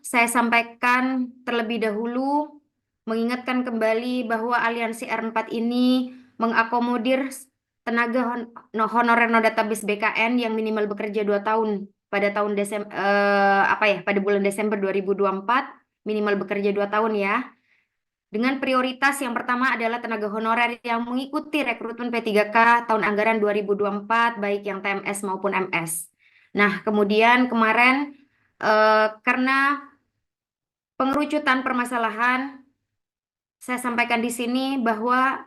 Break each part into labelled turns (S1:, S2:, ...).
S1: saya sampaikan terlebih dahulu, mengingatkan kembali bahwa Aliansi R4 ini mengakomodir tenaga honorer no database BKN yang minimal bekerja 2 tahun pada tahun Desember pada bulan Desember 2024, minimal bekerja 2 tahun ya. Dengan prioritas yang pertama adalah tenaga honorer yang mengikuti rekrutmen P3K tahun anggaran 2024, baik yang TMS maupun MS. Nah, kemudian kemarin karena pengerucutan permasalahan, saya sampaikan di sini bahwa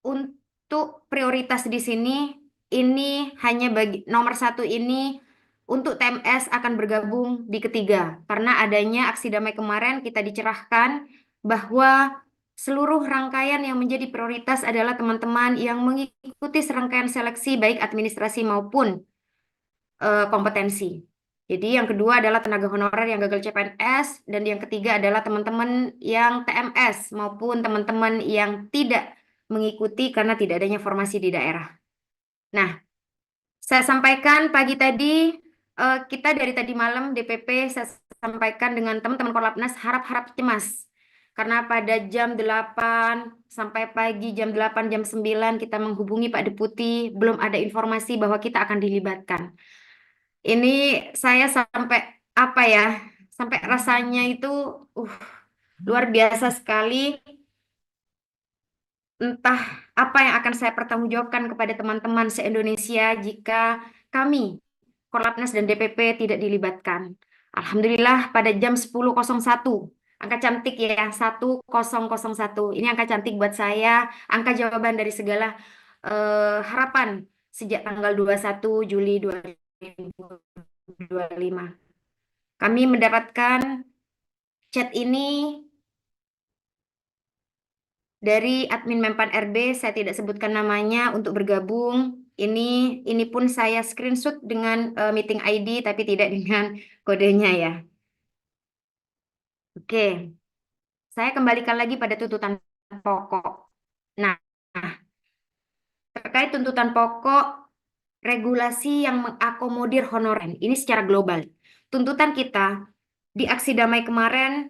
S1: untuk prioritas di sini, ini hanya bagi nomor 1 ini untuk TMS akan bergabung di ketiga. Karena adanya aksi damai kemarin kita dicerahkan bahwa seluruh rangkaian yang menjadi prioritas adalah teman-teman yang mengikuti serangkaian seleksi baik administrasi maupun kompetensi. Jadi yang kedua adalah tenaga honorer yang gagal CPNS dan yang ketiga adalah teman-teman yang TMS maupun teman-teman yang tidak mengikuti karena tidak adanya formasi di daerah. Nah, saya sampaikan pagi tadi, kita dari tadi malam DPP saya sampaikan dengan teman-teman Korlapnas harap-harap cemas. Karena pada jam 8 sampai pagi jam 8, jam 9 kita menghubungi Pak Deputi, belum ada informasi bahwa kita akan dilibatkan. Ini saya sampai apa ya, sampai rasanya itu luar biasa sekali. Entah apa yang akan saya pertanggungjawabkan kepada teman-teman se-Indonesia jika kami, Korlapnas dan DPP tidak dilibatkan. Alhamdulillah pada jam 10.01, angka cantik ya, 1001. Ini angka cantik buat saya, angka jawaban dari segala harapan sejak tanggal 21 Juli 2025. Kami mendapatkan chat ini dari admin Mempan RB, saya tidak sebutkan namanya untuk bergabung. Ini pun saya screenshot dengan meeting ID tapi tidak dengan kodenya ya. Oke, saya kembalikan lagi pada tuntutan pokok. Nah, terkait tuntutan pokok regulasi yang mengakomodir honorer ini secara global. Tuntutan kita di aksi damai kemarin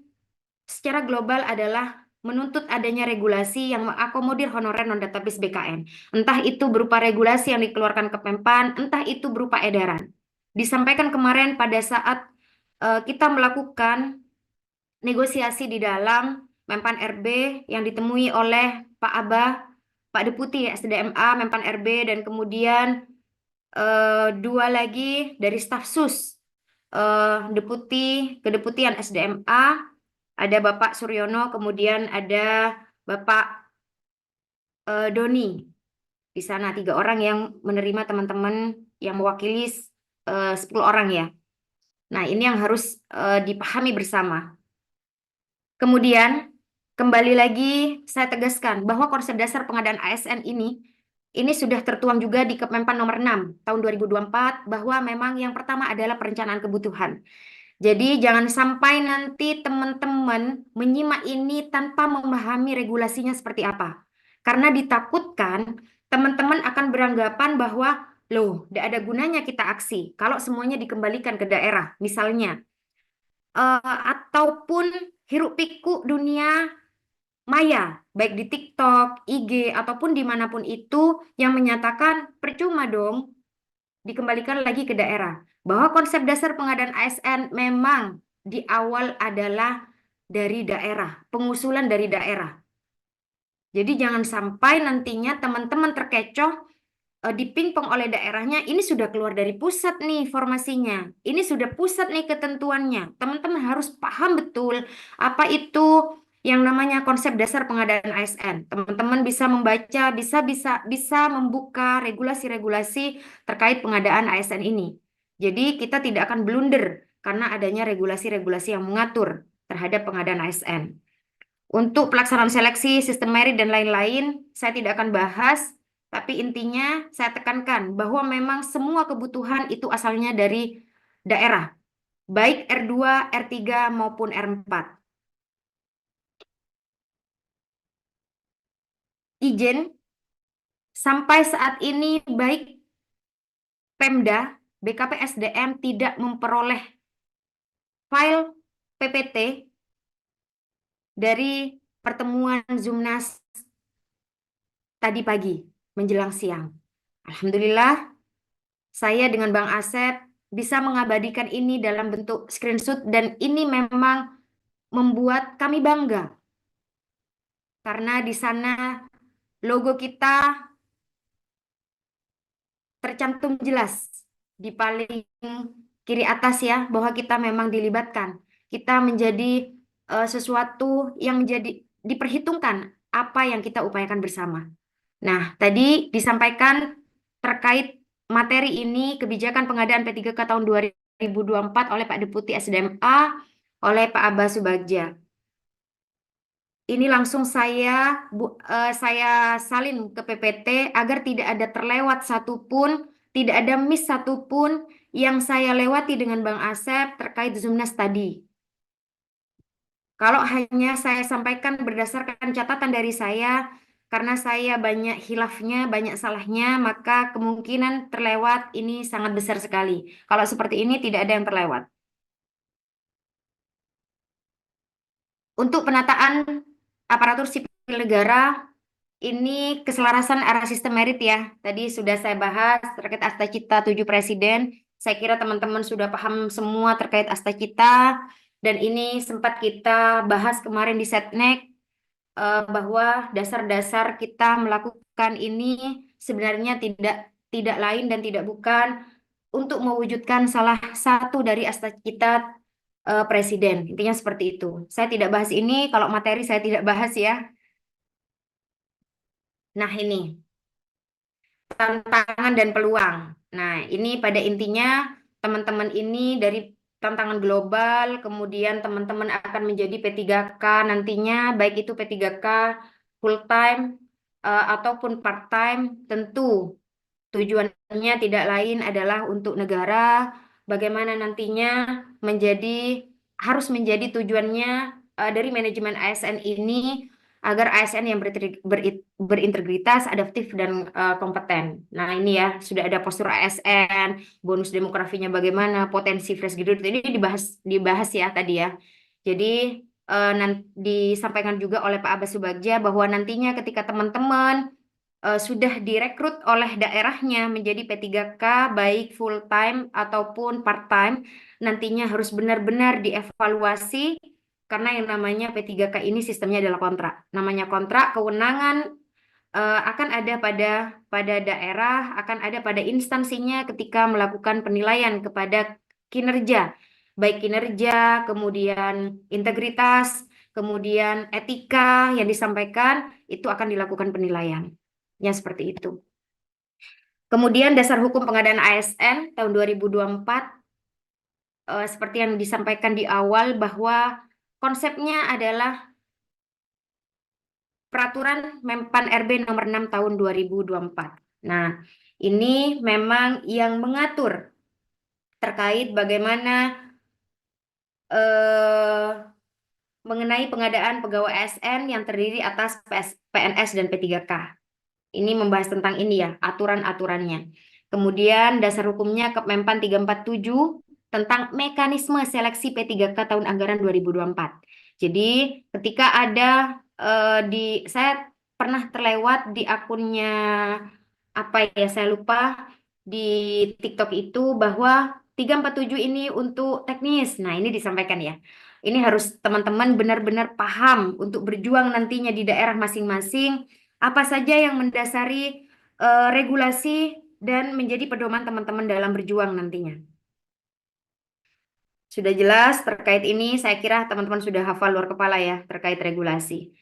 S1: secara global adalah menuntut adanya regulasi yang mengakomodir honorer non-database BKN. Entah itu berupa regulasi yang dikeluarkan Kepempan, entah itu berupa edaran. Disampaikan kemarin pada saat kita melakukan negosiasi di dalam Mempan RB yang ditemui oleh Pak Abah, Pak Deputi SDMA, Mempan RB, dan kemudian 2 lagi dari staf sus, Kedeputian SDMA, ada Bapak Suryono, kemudian ada Bapak Doni. Di sana 3 orang yang menerima teman-teman yang mewakili 10 orang ya. Nah, ini yang harus dipahami bersama. Kemudian, kembali lagi saya tegaskan bahwa konsep dasar pengadaan ASN ini sudah tertuang juga di Kemenpan nomor 6 tahun 2024 bahwa memang yang pertama adalah perencanaan kebutuhan. Jadi jangan sampai nanti teman-teman menyimak ini tanpa memahami regulasinya seperti apa. Karena ditakutkan teman-teman akan beranggapan bahwa loh, tidak ada gunanya kita aksi kalau semuanya dikembalikan ke daerah, misalnya. Ataupun hiruk pikuk dunia maya, baik di TikTok, IG, ataupun dimanapun itu yang menyatakan percuma dong dikembalikan lagi ke daerah. Bahwa konsep dasar pengadaan ASN memang di awal adalah dari daerah, pengusulan dari daerah. Jadi jangan sampai nantinya teman-teman terkecoh dipingpong oleh daerahnya, ini sudah keluar dari pusat nih formasinya. Ini sudah pusat nih ketentuannya. Teman-teman harus paham betul apa itu yang namanya konsep dasar pengadaan ASN. Teman-teman bisa membaca, bisa membuka regulasi-regulasi terkait pengadaan ASN ini. Jadi kita tidak akan blunder karena adanya regulasi-regulasi yang mengatur terhadap pengadaan ASN. Untuk pelaksanaan seleksi, sistem merit dan lain-lain, saya tidak akan bahas, tapi intinya saya tekankan bahwa memang semua kebutuhan itu asalnya dari daerah, baik R2, R3 maupun R4. Izin sampai saat ini baik Pemda, BKP SDM tidak memperoleh file PPT dari pertemuan Zoomnas tadi pagi menjelang siang. Alhamdulillah, saya dengan Bang Asep bisa mengabadikan ini dalam bentuk screenshot dan ini memang membuat kami bangga karena di sana logo kita tercantum jelas di paling kiri atas ya bahwa kita memang dilibatkan. Kita menjadi sesuatu yang menjadi diperhitungkan apa yang kita upayakan bersama. Nah, tadi disampaikan terkait materi ini kebijakan pengadaan P3K tahun 2024 oleh Pak Deputi SDMA oleh Pak Abbas Subagja. Ini langsung saya salin ke PPT agar tidak ada terlewat satupun, tidak ada miss satupun yang saya lewati dengan Bang Asep terkait Zoomnas tadi. Kalau hanya saya sampaikan berdasarkan catatan dari saya, karena saya banyak hilafnya, banyak salahnya, maka kemungkinan terlewat ini sangat besar sekali. Kalau seperti ini tidak ada yang terlewat. Untuk penataan aparatur sipil negara, ini keselarasan arah sistem merit ya. Tadi sudah saya bahas terkait Asta Cita 7 Presiden. Saya kira teman-teman sudah paham semua terkait Asta Cita. Dan ini sempat kita bahas kemarin di Setnek bahwa dasar-dasar kita melakukan ini sebenarnya tidak lain dan tidak bukan untuk mewujudkan salah satu dari Asta Cita Presiden. Intinya seperti itu. Saya tidak bahas ini, kalau materi saya tidak bahas ya. Nah, ini tantangan dan peluang. Nah, ini pada intinya teman-teman ini dari tantangan global, kemudian teman-teman akan menjadi P3K nantinya, baik itu P3K full time ataupun part time, tentu tujuannya tidak lain adalah untuk negara, bagaimana nantinya menjadi harus menjadi tujuannya dari manajemen ASN ini agar ASN yang berintegritas, adaptif dan kompeten. Nah, ini ya sudah ada postur ASN, bonus demografinya bagaimana, potensi fresh graduate ini dibahas ya tadi ya. Jadi nanti disampaikan juga oleh Pak Abbas Subagja bahwa nantinya ketika teman-teman sudah direkrut oleh daerahnya menjadi P3K baik full time ataupun part time, nantinya harus benar-benar dievaluasi karena yang namanya P3K ini sistemnya adalah kontrak. Namanya kontrak, kewenangan akan ada pada daerah, akan ada pada instansinya ketika melakukan penilaian kepada kinerja, baik kinerja, kemudian integritas, kemudian etika yang disampaikan itu akan dilakukan penilaian. Ya, seperti itu. Kemudian dasar hukum pengadaan ASN tahun 2024 seperti yang disampaikan di awal bahwa konsepnya adalah peraturan Menpan RB nomor 6 tahun 2024. Nah, ini memang yang mengatur terkait bagaimana eh, mengenai pengadaan pegawai ASN yang terdiri atas PNS dan P3K. Ini membahas tentang ini ya, aturan-aturannya. Kemudian dasar hukumnya Kemenpan 347 tentang mekanisme seleksi P3K tahun anggaran 2024. Jadi ketika ada saya pernah terlewat di akunnya apa ya saya lupa di TikTok itu bahwa 347 ini untuk teknis. Nah, ini disampaikan ya. Ini harus teman-teman benar-benar paham untuk berjuang nantinya di daerah masing-masing apa saja yang mendasari regulasi dan menjadi pedoman teman-teman dalam berjuang nantinya. Sudah jelas terkait ini, saya kira teman-teman sudah hafal luar kepala ya terkait regulasi.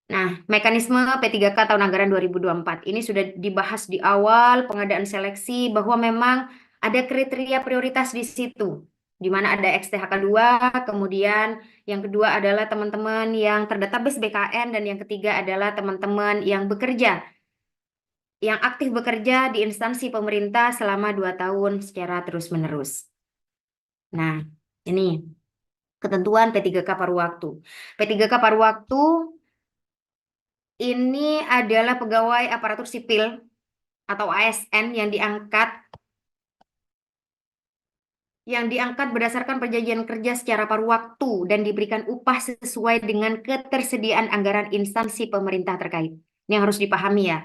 S1: Nah, mekanisme P3K tahun anggaran 2024 ini sudah dibahas di awal pengadaan seleksi bahwa memang ada kriteria prioritas di situ, di mana ada XTHK 2, kemudian yang kedua adalah teman-teman yang terdatabase BKN, dan yang ketiga adalah teman-teman yang bekerja, yang aktif bekerja di instansi pemerintah selama 2 tahun secara terus-menerus. Nah, ini ketentuan P3K paruh waktu. P3K paruh waktu ini adalah pegawai aparatur sipil atau ASN yang diangkat yang diangkat berdasarkan perjanjian kerja secara paruh waktu dan diberikan upah sesuai dengan ketersediaan anggaran instansi pemerintah terkait. Ini yang harus dipahami ya.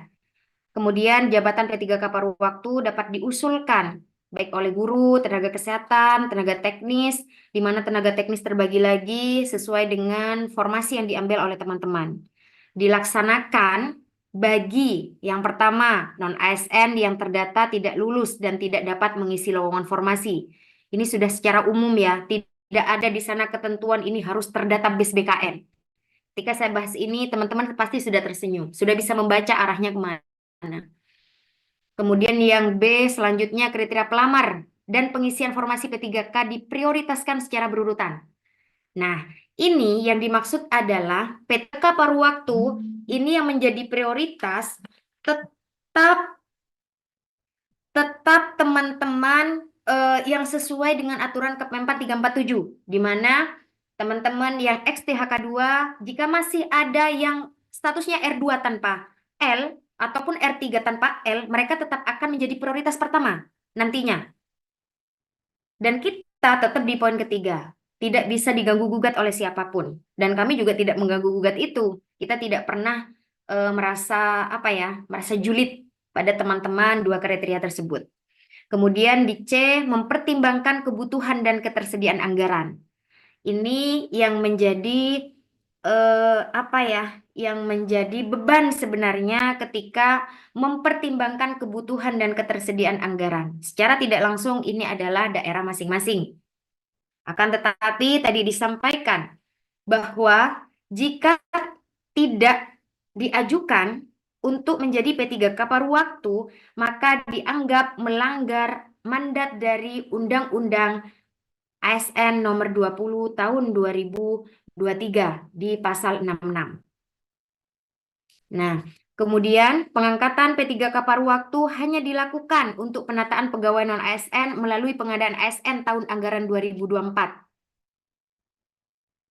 S1: Kemudian jabatan P3K paruh waktu dapat diusulkan baik oleh guru, tenaga kesehatan, tenaga teknis, di mana tenaga teknis terbagi lagi sesuai dengan formasi yang diambil oleh teman-teman. Dilaksanakan bagi yang pertama, non-ASN yang terdata tidak lulus dan tidak dapat mengisi lowongan formasi. Ini sudah secara umum ya, tidak ada di sana ketentuan ini harus terdata BIS BKN. Ketika saya bahas ini, teman-teman pasti sudah tersenyum, sudah bisa membaca arahnya kemana. Kemudian yang B selanjutnya kriteria pelamar dan pengisian formasi P3K diprioritaskan secara berurutan. Nah, ini yang dimaksud adalah P3K paruh waktu ini yang menjadi prioritas tetap teman-teman yang sesuai dengan aturan Kemenpan 347, di mana teman-teman yang ex-THK 2 jika masih ada yang statusnya R2 tanpa L ataupun R3 tanpa L, mereka tetap akan menjadi prioritas pertama nantinya. Dan kita tetap di poin ketiga, tidak bisa diganggu gugat oleh siapapun. Dan kami juga tidak mengganggu gugat itu. Kita tidak pernah merasa merasa julid pada teman-teman dua kriteria tersebut. Kemudian di C, mempertimbangkan kebutuhan dan ketersediaan anggaran. Ini yang menjadi yang menjadi beban sebenarnya ketika mempertimbangkan kebutuhan dan ketersediaan anggaran. Secara tidak langsung ini adalah daerah masing-masing. Akan tetapi tadi disampaikan bahwa jika tidak diajukan untuk menjadi P3K paruh waktu, maka dianggap melanggar mandat dari Undang-Undang ASN nomor 20 tahun 2023 di pasal 66. Nah, kemudian pengangkatan P3K paruh waktu hanya dilakukan untuk penataan pegawai non-ASN melalui pengadaan ASN tahun anggaran 2024.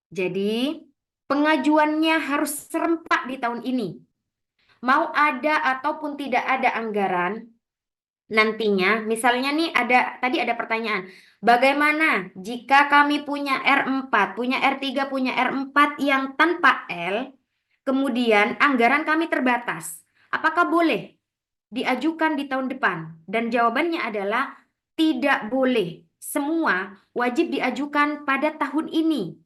S1: Jadi, pengajuannya harus serempak di tahun ini. Mau ada ataupun tidak ada anggaran, nantinya misalnya nih tadi ada pertanyaan, bagaimana jika kami punya R4, punya R3, punya R4 yang tanpa L, kemudian anggaran kami terbatas. Apakah boleh diajukan di tahun depan? Dan jawabannya adalah tidak boleh. Semua wajib diajukan pada tahun ini.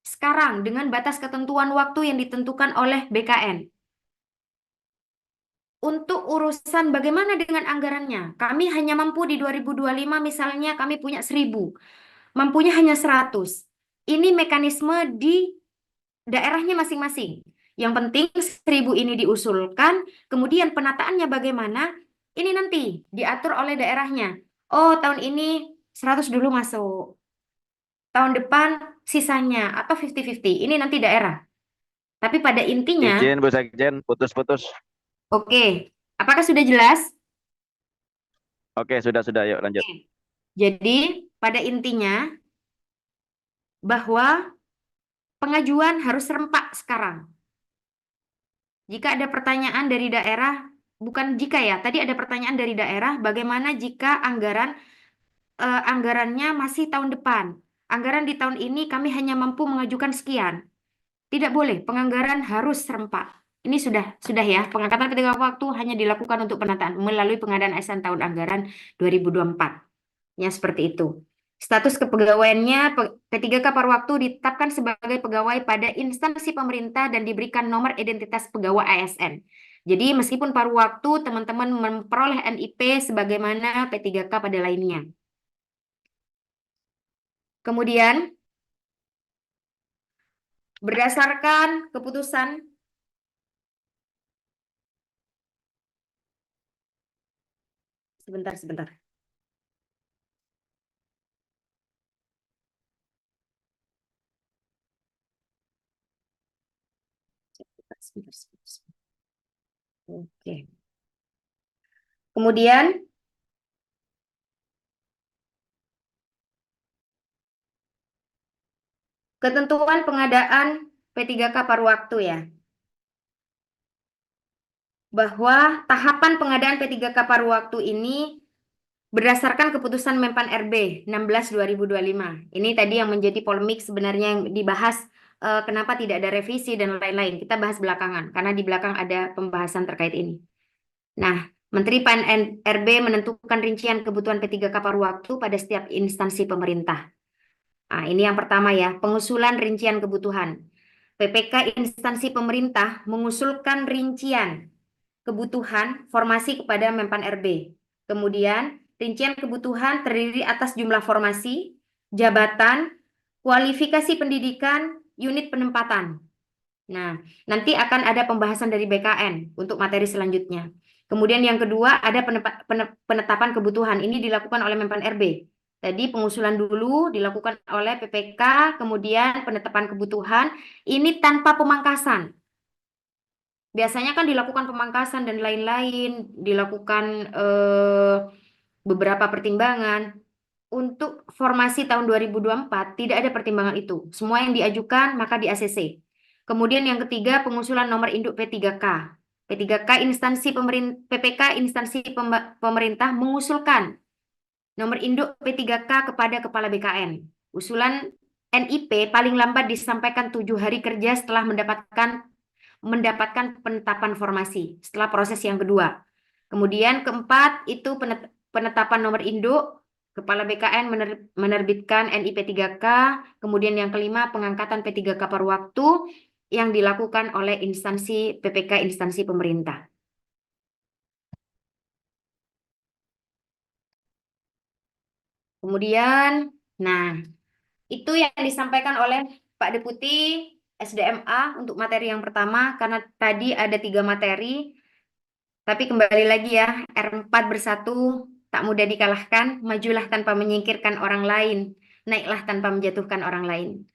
S1: Sekarang dengan batas ketentuan waktu yang ditentukan oleh BKN. Untuk urusan bagaimana dengan anggarannya, kami hanya mampu di 2025 misalnya kami punya 1.000, mampunya hanya 100. Ini mekanisme di daerahnya masing-masing. Yang penting 1.000 ini diusulkan, kemudian penataannya bagaimana, ini nanti diatur oleh daerahnya. Oh, tahun ini 100 dulu masuk. Tahun depan sisanya atau 50-50. Ini nanti daerah. Tapi pada intinya,
S2: Izin Bu Sekjen, putus-putus.
S1: oke. Apakah sudah jelas?
S2: Oke, sudah, yuk lanjut.
S1: Oke. Jadi, pada intinya bahwa pengajuan harus serempak sekarang. Jika ada pertanyaan dari daerah, bukan jika ya, tadi ada pertanyaan dari daerah, bagaimana jika anggarannya masih tahun depan? Anggaran di tahun ini kami hanya mampu mengajukan sekian. Tidak boleh, penganggaran harus serempak. Ini sudah ya, pengangkatan P3K waktu hanya dilakukan untuk penataan melalui pengadaan ASN tahun anggaran 2024. Ya, seperti itu. Status kepegawaiannya P3K paruh waktu ditetapkan sebagai pegawai pada instansi pemerintah dan diberikan nomor identitas pegawai ASN. Jadi meskipun paruh waktu teman-teman memperoleh NIP sebagaimana P3K pada lainnya. Kemudian berdasarkan keputusan sebentar. Sebentar. Oke. Kemudian ketentuan pengadaan P3K paruh waktu ya. Bahwa tahapan pengadaan P3K paruh waktu ini Berdasarkan keputusan Menpan RB 16/2025. Ini tadi yang menjadi polemik sebenarnya yang dibahas, kenapa tidak ada revisi dan lain-lain. Kita bahas belakangan karena di belakang ada pembahasan terkait ini. Nah, Menteri PAN RB menentukan rincian kebutuhan P3K paruh waktu pada setiap instansi pemerintah. Nah, ini yang pertama ya, pengusulan rincian kebutuhan. PPK instansi pemerintah mengusulkan rincian kebutuhan formasi kepada Menpan RB. Kemudian, rincian kebutuhan terdiri atas jumlah formasi, jabatan, kualifikasi pendidikan, unit penempatan. Nah, nanti akan ada pembahasan dari BKN untuk materi selanjutnya. Kemudian yang kedua ada penetapan kebutuhan. Ini dilakukan oleh Menpan RB. Tadi pengusulan dulu dilakukan oleh PPK, kemudian penetapan kebutuhan. Ini tanpa pemangkasan. Biasanya kan dilakukan pemangkasan dan lain-lain, dilakukan beberapa pertimbangan. Untuk formasi tahun 2024 tidak ada pertimbangan itu. Semua yang diajukan maka di ACC. Kemudian yang ketiga pengusulan nomor induk P3K. P3K instansi pemerintah, PPK instansi pemerintah mengusulkan nomor induk P3K kepada Kepala BKN. Usulan NIP paling lambat disampaikan 7 hari kerja setelah mendapatkan penetapan formasi setelah proses yang kedua. Kemudian keempat itu penetapan nomor induk. Kepala BKN menerbitkan NIP 3K. Kemudian yang kelima pengangkatan P3K per waktu yang dilakukan oleh instansi PPK instansi pemerintah. Kemudian, nah itu yang disampaikan oleh Pak Deputi SDMA untuk materi yang pertama karena tadi ada 3 materi. Tapi kembali lagi ya, R4 bersatu tak mudah dikalahkan, majulah tanpa menyingkirkan orang lain, naiklah tanpa menjatuhkan orang lain.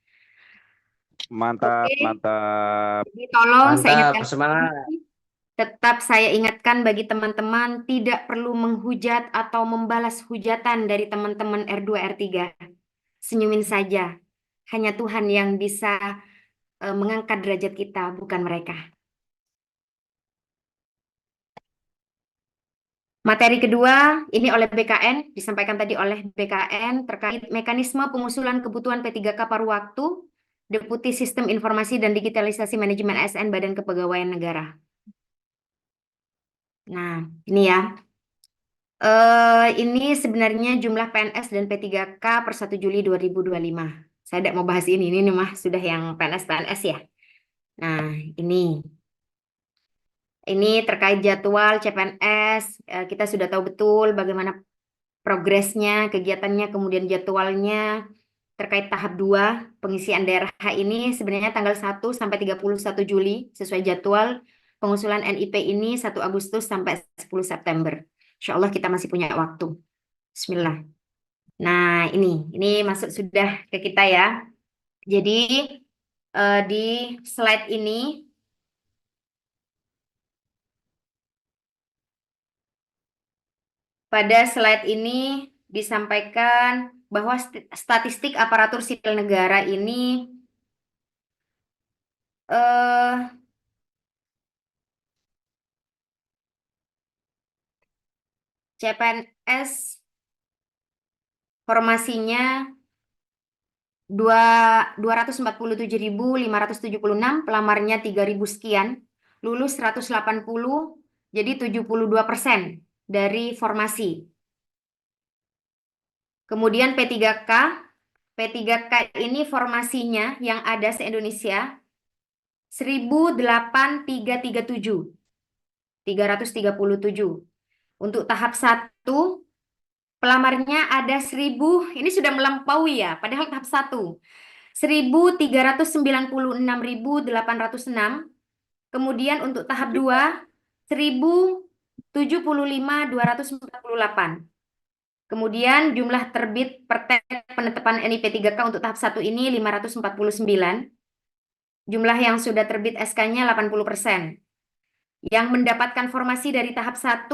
S2: Mantap,
S1: Oke,
S2: mantap.
S1: jadi tolong saya
S3: Mantap,
S1: ingatkan
S3: semangat.
S1: lagi, tetap saya ingatkan bagi teman-teman tidak perlu menghujat atau membalas hujatan dari teman-teman R2, R3. Senyumin saja. Hanya Tuhan yang bisa mengangkat derajat kita, bukan mereka. Materi kedua, ini oleh BKN, disampaikan tadi oleh BKN terkait mekanisme pengusulan kebutuhan P3K paruh waktu, Deputi Sistem Informasi dan Digitalisasi Manajemen ASN Badan Kepegawaian Negara. Nah, ini ya. Ini sebenarnya jumlah PNS dan P3K per 1 Juli 2025. Saya tidak mau bahas ini mah sudah yang PNS-PNS ya. Nah, ini. Ini terkait jadwal CPNS, kita sudah tahu betul bagaimana progresnya, kegiatannya, kemudian jadwalnya terkait tahap 2 pengisian daerah ini sebenarnya tanggal 1 sampai 31 Juli sesuai jadwal. Pengusulan NIP ini 1 Agustus sampai 10 September. Insya Allah kita masih punya waktu. Bismillah. Nah, ini masuk sudah ke kita ya. Jadi di slide ini pada slide ini disampaikan bahwa statistik aparatur sipil negara ini CPNS formasinya 247.576, pelamarnya 3.000 sekian, lulus 180, jadi 72% dari formasi. Kemudian P3K ini formasinya yang ada se-Indonesia 1.337. Untuk tahap 1 pelamarnya ada 1.000, ini sudah melampaui ya, padahal tahap 1. 1.396.806. Kemudian untuk tahap 2, 1.075.248. Kemudian jumlah terbit penetapan NIP 3K untuk tahap 1 ini 549. Jumlah yang sudah terbit SK-nya 80%. Yang mendapatkan formasi dari tahap 1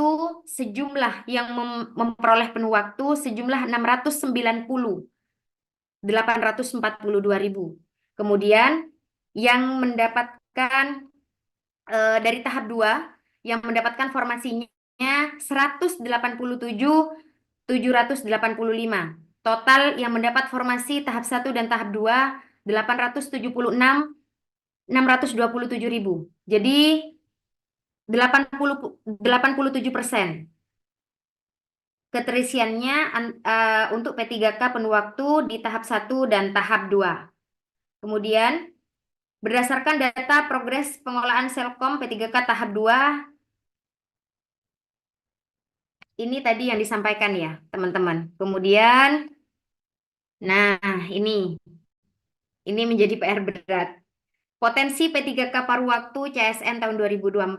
S1: sejumlah yang memperoleh penuh waktu sejumlah 842.000. Kemudian yang mendapatkan dari tahap 2 yang mendapatkan formasinya 187 785. Total yang mendapat formasi tahap 1 dan tahap 2 876.627 ribu. Jadi 87% keterisiannya untuk P3K penuh waktu di tahap 1 dan tahap 2. Kemudian berdasarkan data progres pengolahan Selkom P3K tahap 2, ini tadi yang disampaikan ya, teman-teman. Kemudian, nah ini menjadi PR berat. Potensi P3K paruh waktu CSN tahun 2024.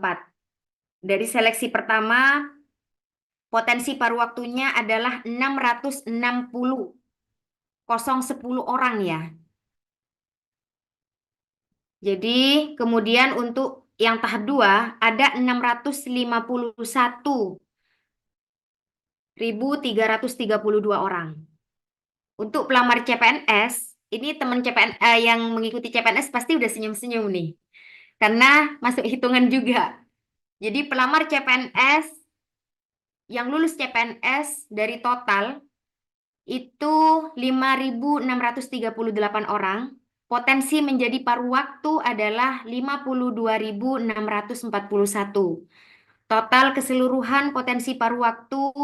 S1: Dari seleksi pertama, potensi paruh waktunya adalah 660.010 orang ya. Jadi, kemudian untuk yang tahap 2 ada 651.332 orang. Untuk pelamar CPNS, ini teman yang mengikuti CPNS pasti udah senyum-senyum nih. Karena masuk hitungan juga. Jadi pelamar CPNS yang lulus CPNS dari total itu 5.638 orang. Potensi menjadi paruh waktu adalah 52.641. Total keseluruhan potensi paruh waktu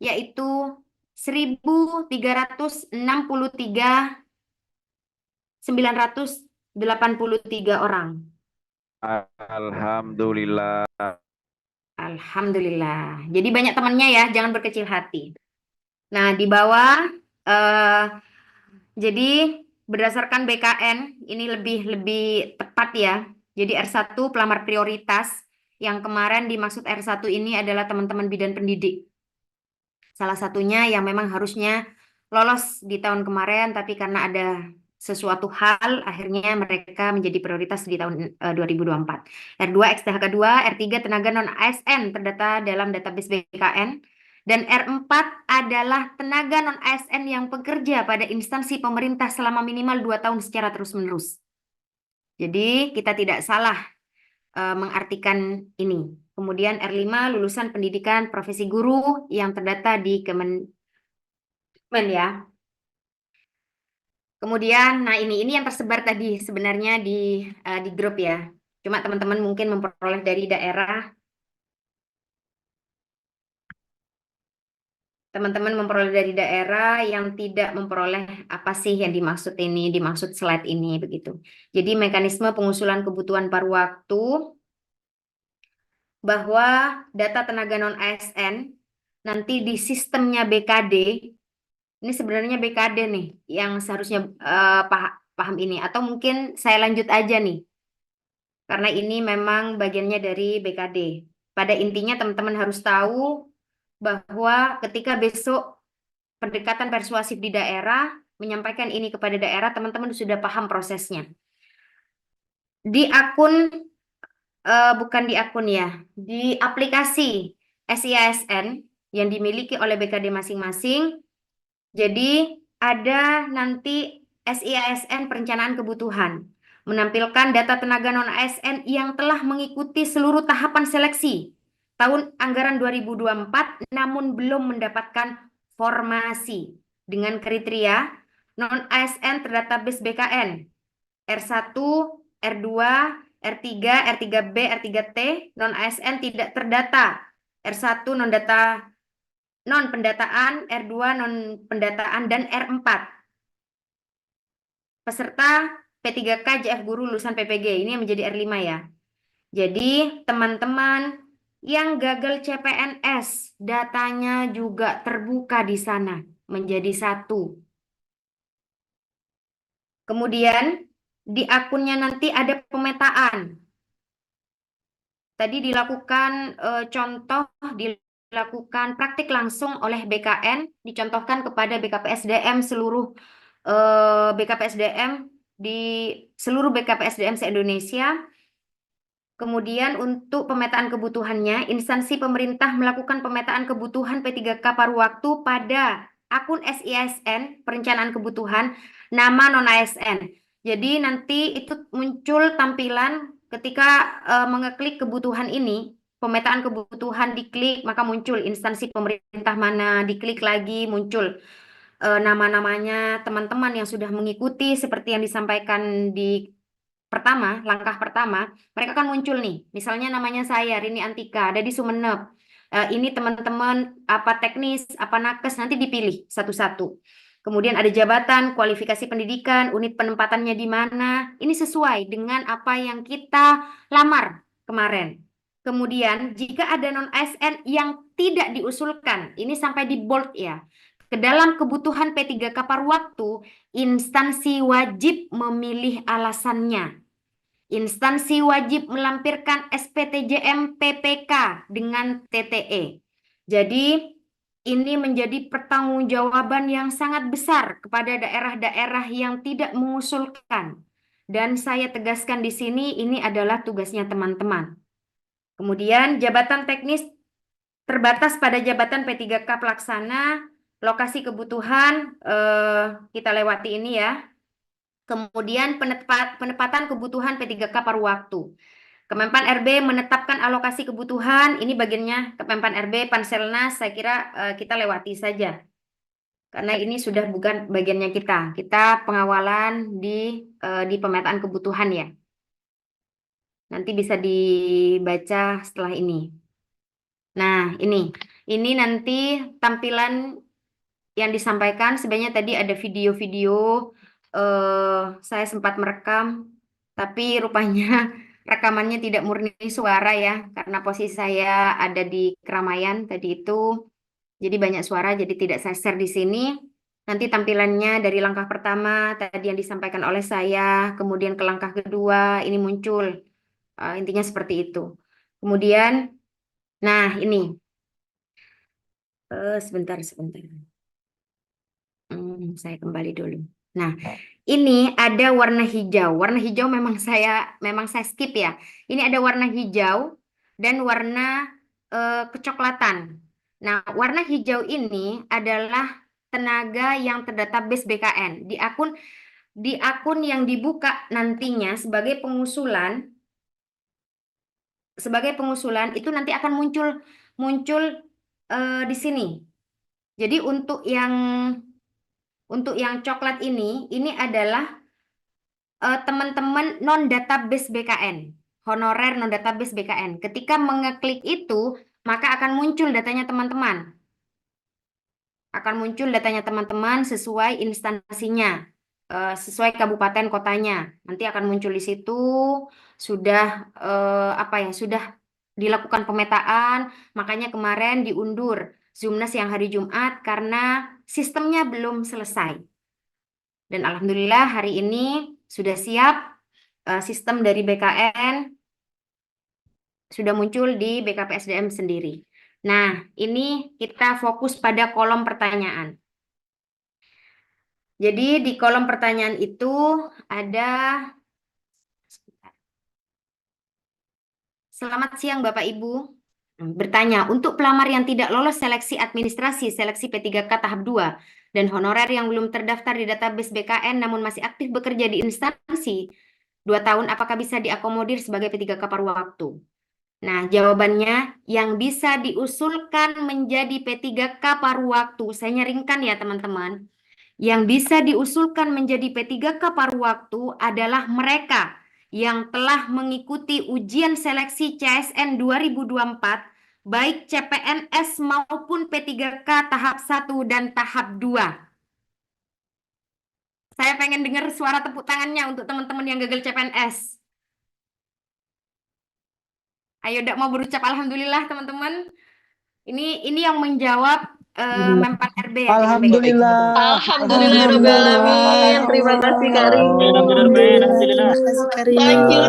S1: yaitu 1.363.983 orang.
S2: Alhamdulillah.
S1: Alhamdulillah. Jadi banyak temannya ya, jangan berkecil hati. Nah, di bawah jadi berdasarkan BKN ini lebih tepat ya. Jadi R1 pelamar prioritas yang kemarin dimaksud R1 ini adalah teman-teman bidan pendidik. Salah satunya yang memang harusnya lolos di tahun kemarin, tapi karena ada sesuatu hal, akhirnya mereka menjadi prioritas di tahun 2024. R2 XTHK 2, R3 tenaga non-ASN terdata dalam database BKN, dan R4 adalah tenaga non-ASN yang bekerja pada instansi pemerintah selama minimal 2 tahun secara terus-menerus. Jadi kita tidak salah mengartikan ini. Kemudian R5 lulusan pendidikan profesi guru yang terdata di Kementerian ya. Kemudian, nah ini yang tersebar tadi sebenarnya di grup ya. Cuma teman-teman mungkin memperoleh dari daerah. Teman-teman memperoleh dari daerah yang tidak memperoleh apa sih yang dimaksud ini, dimaksud slide ini begitu. Jadi mekanisme pengusulan kebutuhan paruh waktu bahwa data tenaga non ASN nanti di sistemnya BKD. Ini sebenarnya BKD nih yang seharusnya paham ini. Atau mungkin saya lanjut aja nih. Karena ini memang bagiannya dari BKD. Pada intinya teman-teman harus tahu bahwa ketika besok pendekatan persuasif di daerah, menyampaikan ini kepada daerah, teman-teman sudah paham prosesnya. Di akun, bukan di akun ya, di aplikasi SIASN yang dimiliki oleh BKD masing-masing, jadi ada nanti SIASN perencanaan kebutuhan, menampilkan data tenaga non-ASN yang telah mengikuti seluruh tahapan seleksi tahun anggaran 2024 namun belum mendapatkan formasi dengan kriteria non-ASN terdatabase BKN R1, R2, R3, R3B, R3T, non-ASN tidak terdata. R1 non-data non-pendataan, R2 non-pendataan, dan R4. Peserta P3K JF Guru lulusan PPG, ini yang menjadi R5 ya. Jadi teman-teman yang gagal CPNS, datanya juga terbuka di sana, menjadi 1. Kemudian di akunnya nanti ada pemetaan. Tadi dilakukan contoh, dilakukan praktik langsung oleh BKN, dicontohkan kepada BKPSDM seluruh BKPSDM di seluruh BKPSDM se-Indonesia. Kemudian untuk pemetaan kebutuhannya, instansi pemerintah melakukan pemetaan kebutuhan P3K paruh waktu pada akun SIASN, perencanaan kebutuhan, nama non-ASN. Jadi nanti itu muncul tampilan ketika mengeklik kebutuhan ini, pemetaan kebutuhan diklik, maka muncul instansi pemerintah mana, diklik lagi muncul nama-namanya teman-teman yang sudah mengikuti seperti yang disampaikan di pertama, langkah pertama, mereka akan muncul nih. Misalnya namanya saya, Rini Antika, ada di Sumeneb. Ini teman-teman apa teknis, apa nakes, nanti dipilih satu-satu. Kemudian ada jabatan, kualifikasi pendidikan, unit penempatannya di mana. Ini sesuai dengan apa yang kita lamar kemarin. Kemudian jika ada non-ASN yang tidak diusulkan, ini sampai di bold ya. Ke dalam kebutuhan P3K paruh waktu, instansi wajib memilih alasannya. Instansi wajib melampirkan SPTJM PPK dengan TTE. Jadi ini menjadi pertanggungjawaban yang sangat besar kepada daerah-daerah yang tidak mengusulkan. Dan saya tegaskan di sini ini adalah tugasnya teman-teman. Kemudian jabatan teknis terbatas pada jabatan P3K pelaksana, lokasi kebutuhan kita lewati ini ya. Kemudian penempatan kebutuhan P3K paruh waktu. Kemenpan RB menetapkan alokasi kebutuhan, ini bagiannya Kemenpan RB, Panselnas, saya kira kita lewati saja. Karena ini sudah bukan bagiannya kita. Kita pengawalan di pemetaan kebutuhan ya. Nanti bisa dibaca setelah ini. Nah, ini nanti tampilan yang disampaikan. Sebenarnya tadi ada video-video saya sempat merekam, tapi rupanya rekamannya tidak murni suara ya, karena posisi saya ada di keramaian tadi itu, jadi banyak suara, jadi tidak saya share di sini. Nanti tampilannya dari langkah pertama tadi yang disampaikan oleh saya, kemudian ke langkah kedua ini muncul, intinya seperti itu. Kemudian, nah ini, sebentar. Saya kembali dulu. Nah, ini ada warna hijau. Warna hijau memang saya skip ya. Ini ada warna hijau dan warna kecoklatan. Nah, warna hijau ini adalah tenaga yang terdatabase BKN di akun yang dibuka nantinya sebagai pengusulan itu nanti akan muncul di sini. Jadi untuk yang coklat ini adalah teman-teman non-database BKN, honorer non-database BKN. Ketika mengeklik itu, maka akan muncul datanya teman-teman. Sesuai instansinya, sesuai kabupaten kotanya. Nanti akan muncul di situ, sudah sudah dilakukan pemetaan, makanya kemarin diundur Zoomnas yang hari Jumat karena sistemnya belum selesai. Dan alhamdulillah hari ini sudah siap, sistem dari BKN sudah muncul di BKPSDM sendiri. Nah, ini kita fokus pada kolom pertanyaan. Jadi di kolom pertanyaan itu ada, selamat siang Bapak Ibu. Bertanya, untuk pelamar yang tidak lolos seleksi administrasi, seleksi P3K tahap 2, dan honorer yang belum terdaftar di database BKN namun masih aktif bekerja di instansi 2 tahun, apakah bisa diakomodir sebagai P3K paruh waktu? Nah, jawabannya yang bisa diusulkan menjadi P3K paruh waktu, saya nyaringkan ya teman-teman, yang bisa diusulkan menjadi P3K paruh waktu adalah mereka yang telah mengikuti ujian seleksi CSN 2024, baik CPNS maupun P3K tahap 1 dan tahap 2. Saya pengen dengar suara tepuk tangannya untuk teman-teman yang gagal CPNS. Ayo, tidak mau berucap alhamdulillah teman-teman. Ini yang menjawab Menpan RB ya.
S3: Alhamdulillah.
S4: Alhamdulillah Rabbil Alamin. Terima kasih Kak Rini.
S3: Alhamdulillah.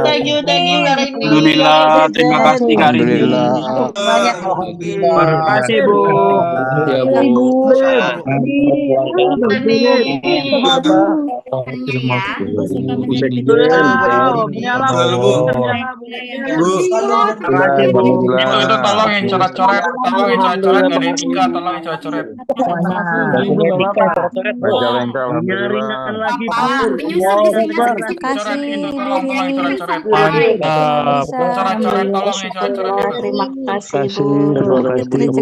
S4: Thank you Kak Rini.
S5: Alhamdulillah, terima kasih Kak Rini.
S3: Alhamdulillah.
S5: Terima kasih Bu.
S3: Ya,
S4: Ibu.
S3: Bu.
S4: Rini.
S1: Hanya ya.
S5: Bu Sekjen,
S6: Itu tolong yang coret-coret, tolong yang coret-coret gak ada etika, tolong yang coret-coret.
S3: Ringan lagi, Bu.
S1: Pak, penyusup di sini
S3: Sabar.
S1: masih
S6: Coret itu, tolong yang coret-coret.
S7: Mantap.
S6: Coret-coret, tolong yang coret-coret itu.
S4: Terima kasih, Bu.
S7: Terima kasih, Bu.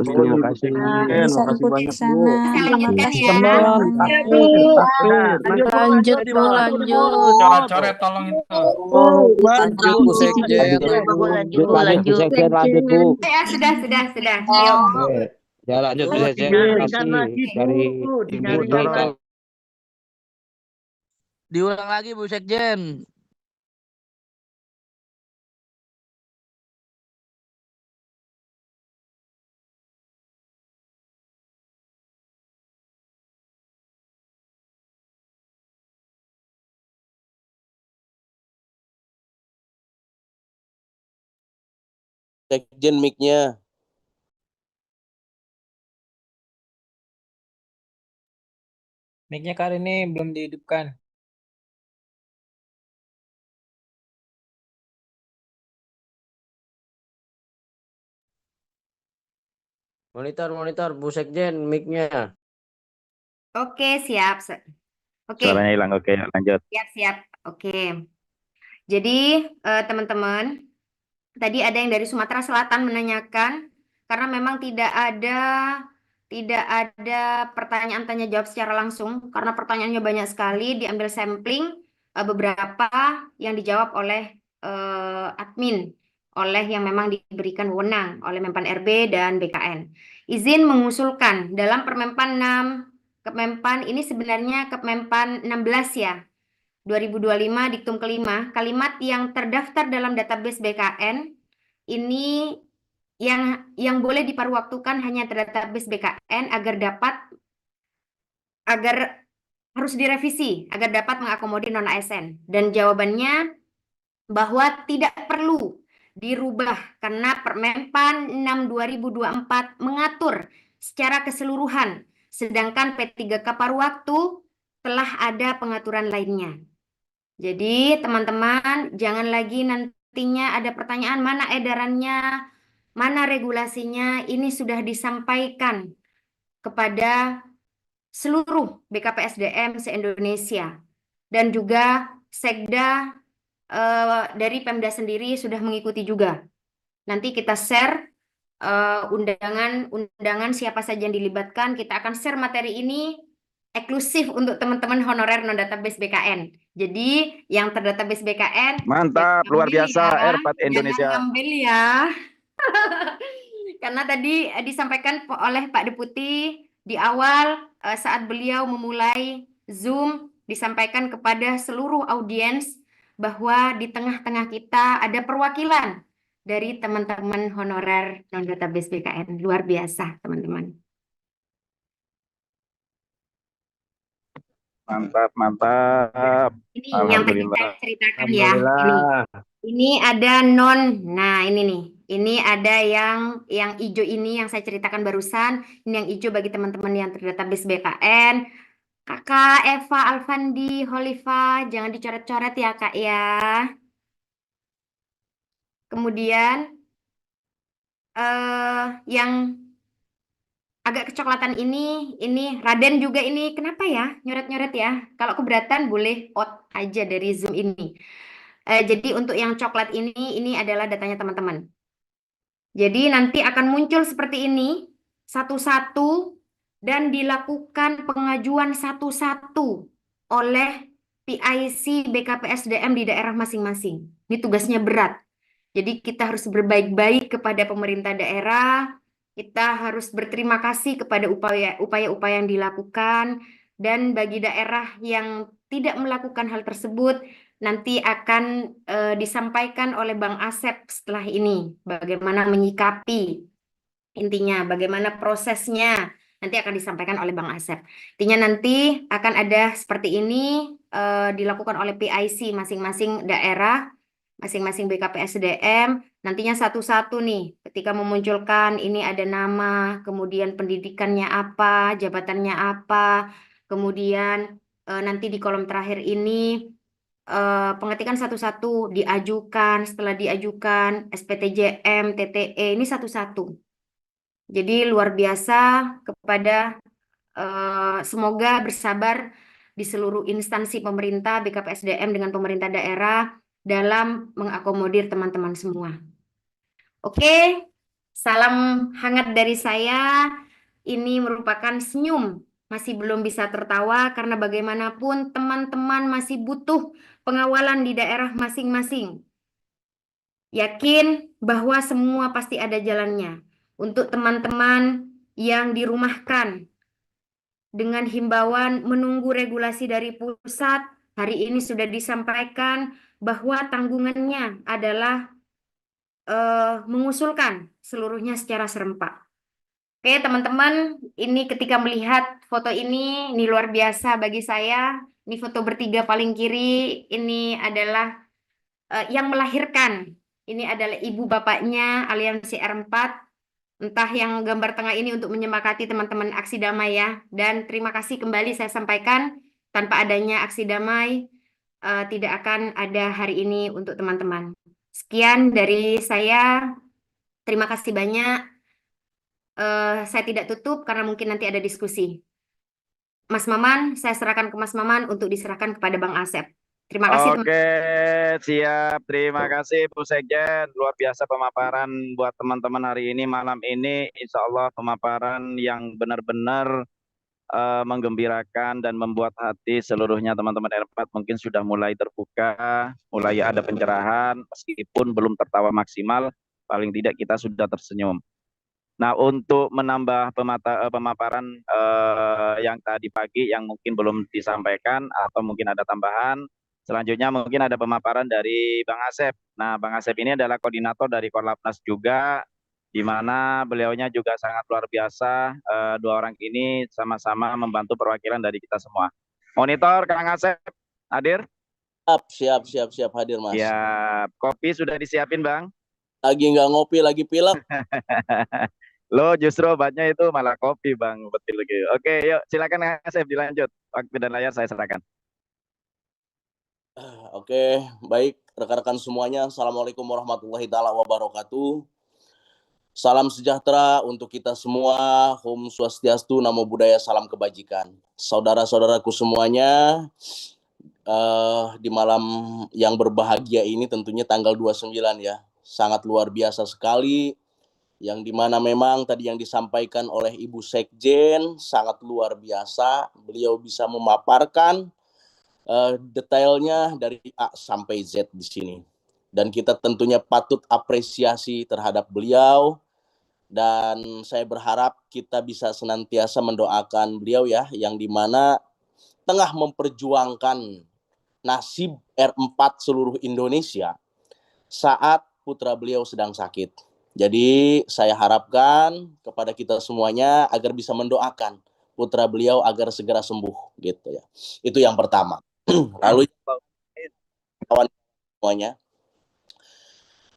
S7: Terima kasih.
S4: Bisa ikut ke sana. Terima kasih
S1: ya.
S4: teman-teman.
S3: Lanjut, Bu, lanjut.
S6: Coret-coret, tolong itu.
S7: Lanjut, Bu Sekjen.
S3: Lanjut, lanjut.
S7: Lanjut, Bu.
S1: Ya, sudah. Yuk.
S7: Ya, lanjut, Bu Sekjen.
S3: Diarinkan
S7: Terima
S3: lagi,
S7: kasih dari
S3: Bu.
S7: Ibu
S3: Diarinkan
S7: Dito.
S3: lagi.
S7: Diulang lagi, Bu Sekjen. Sekjen mic-nya.
S8: Mic-nya kali ini belum dihidupkan.
S7: Monitor, Bu Sekjen mic-nya.
S1: Oke, siap. Oke,
S2: Suaranya hilang. Oke, lanjut.
S1: siap. Oke. Jadi, teman-teman, tadi ada yang dari Sumatera Selatan menanyakan, karena memang tidak ada pertanyaan tanya jawab secara langsung, karena pertanyaannya banyak sekali, diambil sampling beberapa yang dijawab oleh admin, oleh yang memang diberikan wewenang oleh Menpan RB dan BKN. Izin mengusulkan dalam Permenpan 6, Kemenpan ini sebenarnya Kemenpan 16 ya, 2025 diktum kelima, kalimat yang terdaftar dalam database BKN ini yang boleh diperwaktukan hanya database BKN agar harus direvisi agar dapat mengakomodir non ASN, dan jawabannya bahwa tidak perlu dirubah karena Permenpan 6 2024 mengatur secara keseluruhan, sedangkan P3K paruh waktu telah ada pengaturan lainnya. Jadi teman-teman jangan lagi nantinya ada pertanyaan mana edarannya, mana regulasinya, ini sudah disampaikan kepada seluruh BKPSDM se-Indonesia, dan juga Sekda dari Pemda sendiri sudah mengikuti juga. Nanti kita share undangan siapa saja yang dilibatkan, kita akan share materi ini eksklusif untuk teman-teman honorer non-database BKN. Jadi yang terdatabase BKN
S2: Mantap, luar
S1: ambil
S2: biasa
S1: ya,
S2: Erpat Indonesia.
S1: jangan ambil ya. Karena tadi disampaikan oleh Pak Deputi di awal saat beliau memulai Zoom, disampaikan kepada seluruh audiens bahwa di tengah-tengah kita ada perwakilan dari teman-teman honorer non-database BKN. Luar biasa, teman-teman.
S2: Mantap.
S1: Ini yang tadi
S2: Alhamdulillah.
S1: saya ceritakan ya. Ini ada nah ini nih. Ini ada yang hijau ini yang saya ceritakan barusan. Ini yang hijau bagi teman-teman yang terdatabase BKN. Kakak Eva Alfandi Holifa, jangan dicoret-coret ya Kak ya. Kemudian yang agak kecoklatan ini Raden juga ini. Kenapa ya? Nyoret-nyoret ya. Kalau keberatan boleh out aja dari Zoom ini. Jadi untuk yang coklat ini adalah datanya teman-teman. Jadi nanti akan muncul seperti ini satu-satu dan dilakukan pengajuan satu-satu oleh PIC BKPSDM di daerah masing-masing. Ini tugasnya berat. Jadi kita harus berbaik-baik kepada pemerintah daerah. Kita harus berterima kasih kepada upaya-upaya yang dilakukan, dan bagi daerah yang tidak melakukan hal tersebut nanti akan disampaikan oleh Bang Asep setelah ini bagaimana menyikapi, intinya bagaimana prosesnya nanti akan disampaikan oleh Bang Asep. Intinya nanti akan ada seperti ini dilakukan oleh PIC masing-masing daerah, masing-masing BKPSDM, nantinya satu-satu nih ketika memunculkan ini ada nama, kemudian pendidikannya apa, jabatannya apa, kemudian nanti di kolom terakhir ini pengetikan satu-satu, diajukan, setelah diajukan, SPTJM, TTE, ini satu-satu. Jadi luar biasa kepada semoga bersabar di seluruh instansi pemerintah, BKPSDM dengan pemerintah daerah dalam mengakomodir teman-teman semua. Oke, salam hangat dari saya. Ini merupakan senyum, masih belum bisa tertawa karena bagaimanapun teman-teman masih butuh pengawalan di daerah masing-masing. Yakin bahwa semua pasti ada jalannya. Untuk teman-teman yang dirumahkan dengan himbauan menunggu regulasi dari pusat, hari ini sudah disampaikan bahwa tanggungannya adalah mengusulkan seluruhnya secara serempak. Oke, teman-teman, ini ketika melihat foto ini luar biasa bagi saya. Ini foto bertiga paling kiri, ini adalah yang melahirkan. Ini adalah ibu bapaknya Aliansi R4. Entah yang gambar tengah ini untuk menyemangati teman-teman aksi damai ya. Dan terima kasih kembali saya sampaikan, tanpa adanya aksi damai, tidak akan ada hari ini untuk teman-teman. Sekian dari saya. Terima kasih banyak. Saya tidak tutup karena mungkin nanti ada diskusi. Mas Maman, saya serahkan ke Mas Maman untuk diserahkan kepada Bang Asep. Terima kasih teman.
S2: Oke, siap. Terima kasih Bu Sekjen. Luar biasa pemaparan buat teman-teman hari ini, malam ini. Insya Allah pemaparan yang benar-benar menggembirakan dan membuat hati seluruhnya teman-teman R4 mungkin sudah mulai terbuka, mulai ada pencerahan, meskipun belum tertawa maksimal, paling tidak kita sudah tersenyum. Nah, untuk menambah pemaparan yang tadi pagi yang mungkin belum disampaikan atau mungkin ada tambahan, selanjutnya mungkin ada pemaparan dari Bang Asep. Nah, Bang Asep ini adalah koordinator dari Korlapnas juga, di mana beliaunya juga sangat luar biasa. Dua orang ini sama-sama membantu perwakilan dari kita semua. Monitor, Kang Asep, hadir?
S9: Siap hadir Mas.
S2: Siap. Kopi sudah disiapin, Bang?
S9: Lagi nggak ngopi, lagi pilek.
S2: Lo justru obatnya itu malah kopi, Bang. Betul lagi. Oke, yuk silakan Kang Asep dilanjut. Waktu dan layar saya serahkan.
S9: Oke, baik rekan-rekan semuanya. Assalamualaikum warahmatullahi taala wabarakatuh. Salam sejahtera untuk kita semua. Om Swastiastu, Namo Buddhaya, salam kebajikan. Saudara-saudaraku semuanya, di malam yang berbahagia ini tentunya tanggal 29 ya. Sangat luar biasa sekali. Yang dimana memang tadi yang disampaikan oleh Ibu Sekjen sangat luar biasa. Beliau bisa memaparkan detailnya dari A sampai Z di sini. Dan kita tentunya patut apresiasi terhadap beliau. Dan saya berharap kita bisa senantiasa mendoakan beliau ya, yang dimana tengah memperjuangkan nasib R4 seluruh Indonesia saat putra beliau sedang sakit. Jadi saya harapkan kepada kita semuanya agar bisa mendoakan putra beliau agar segera sembuh gitu ya. Itu yang pertama. Lalu kawan semuanya,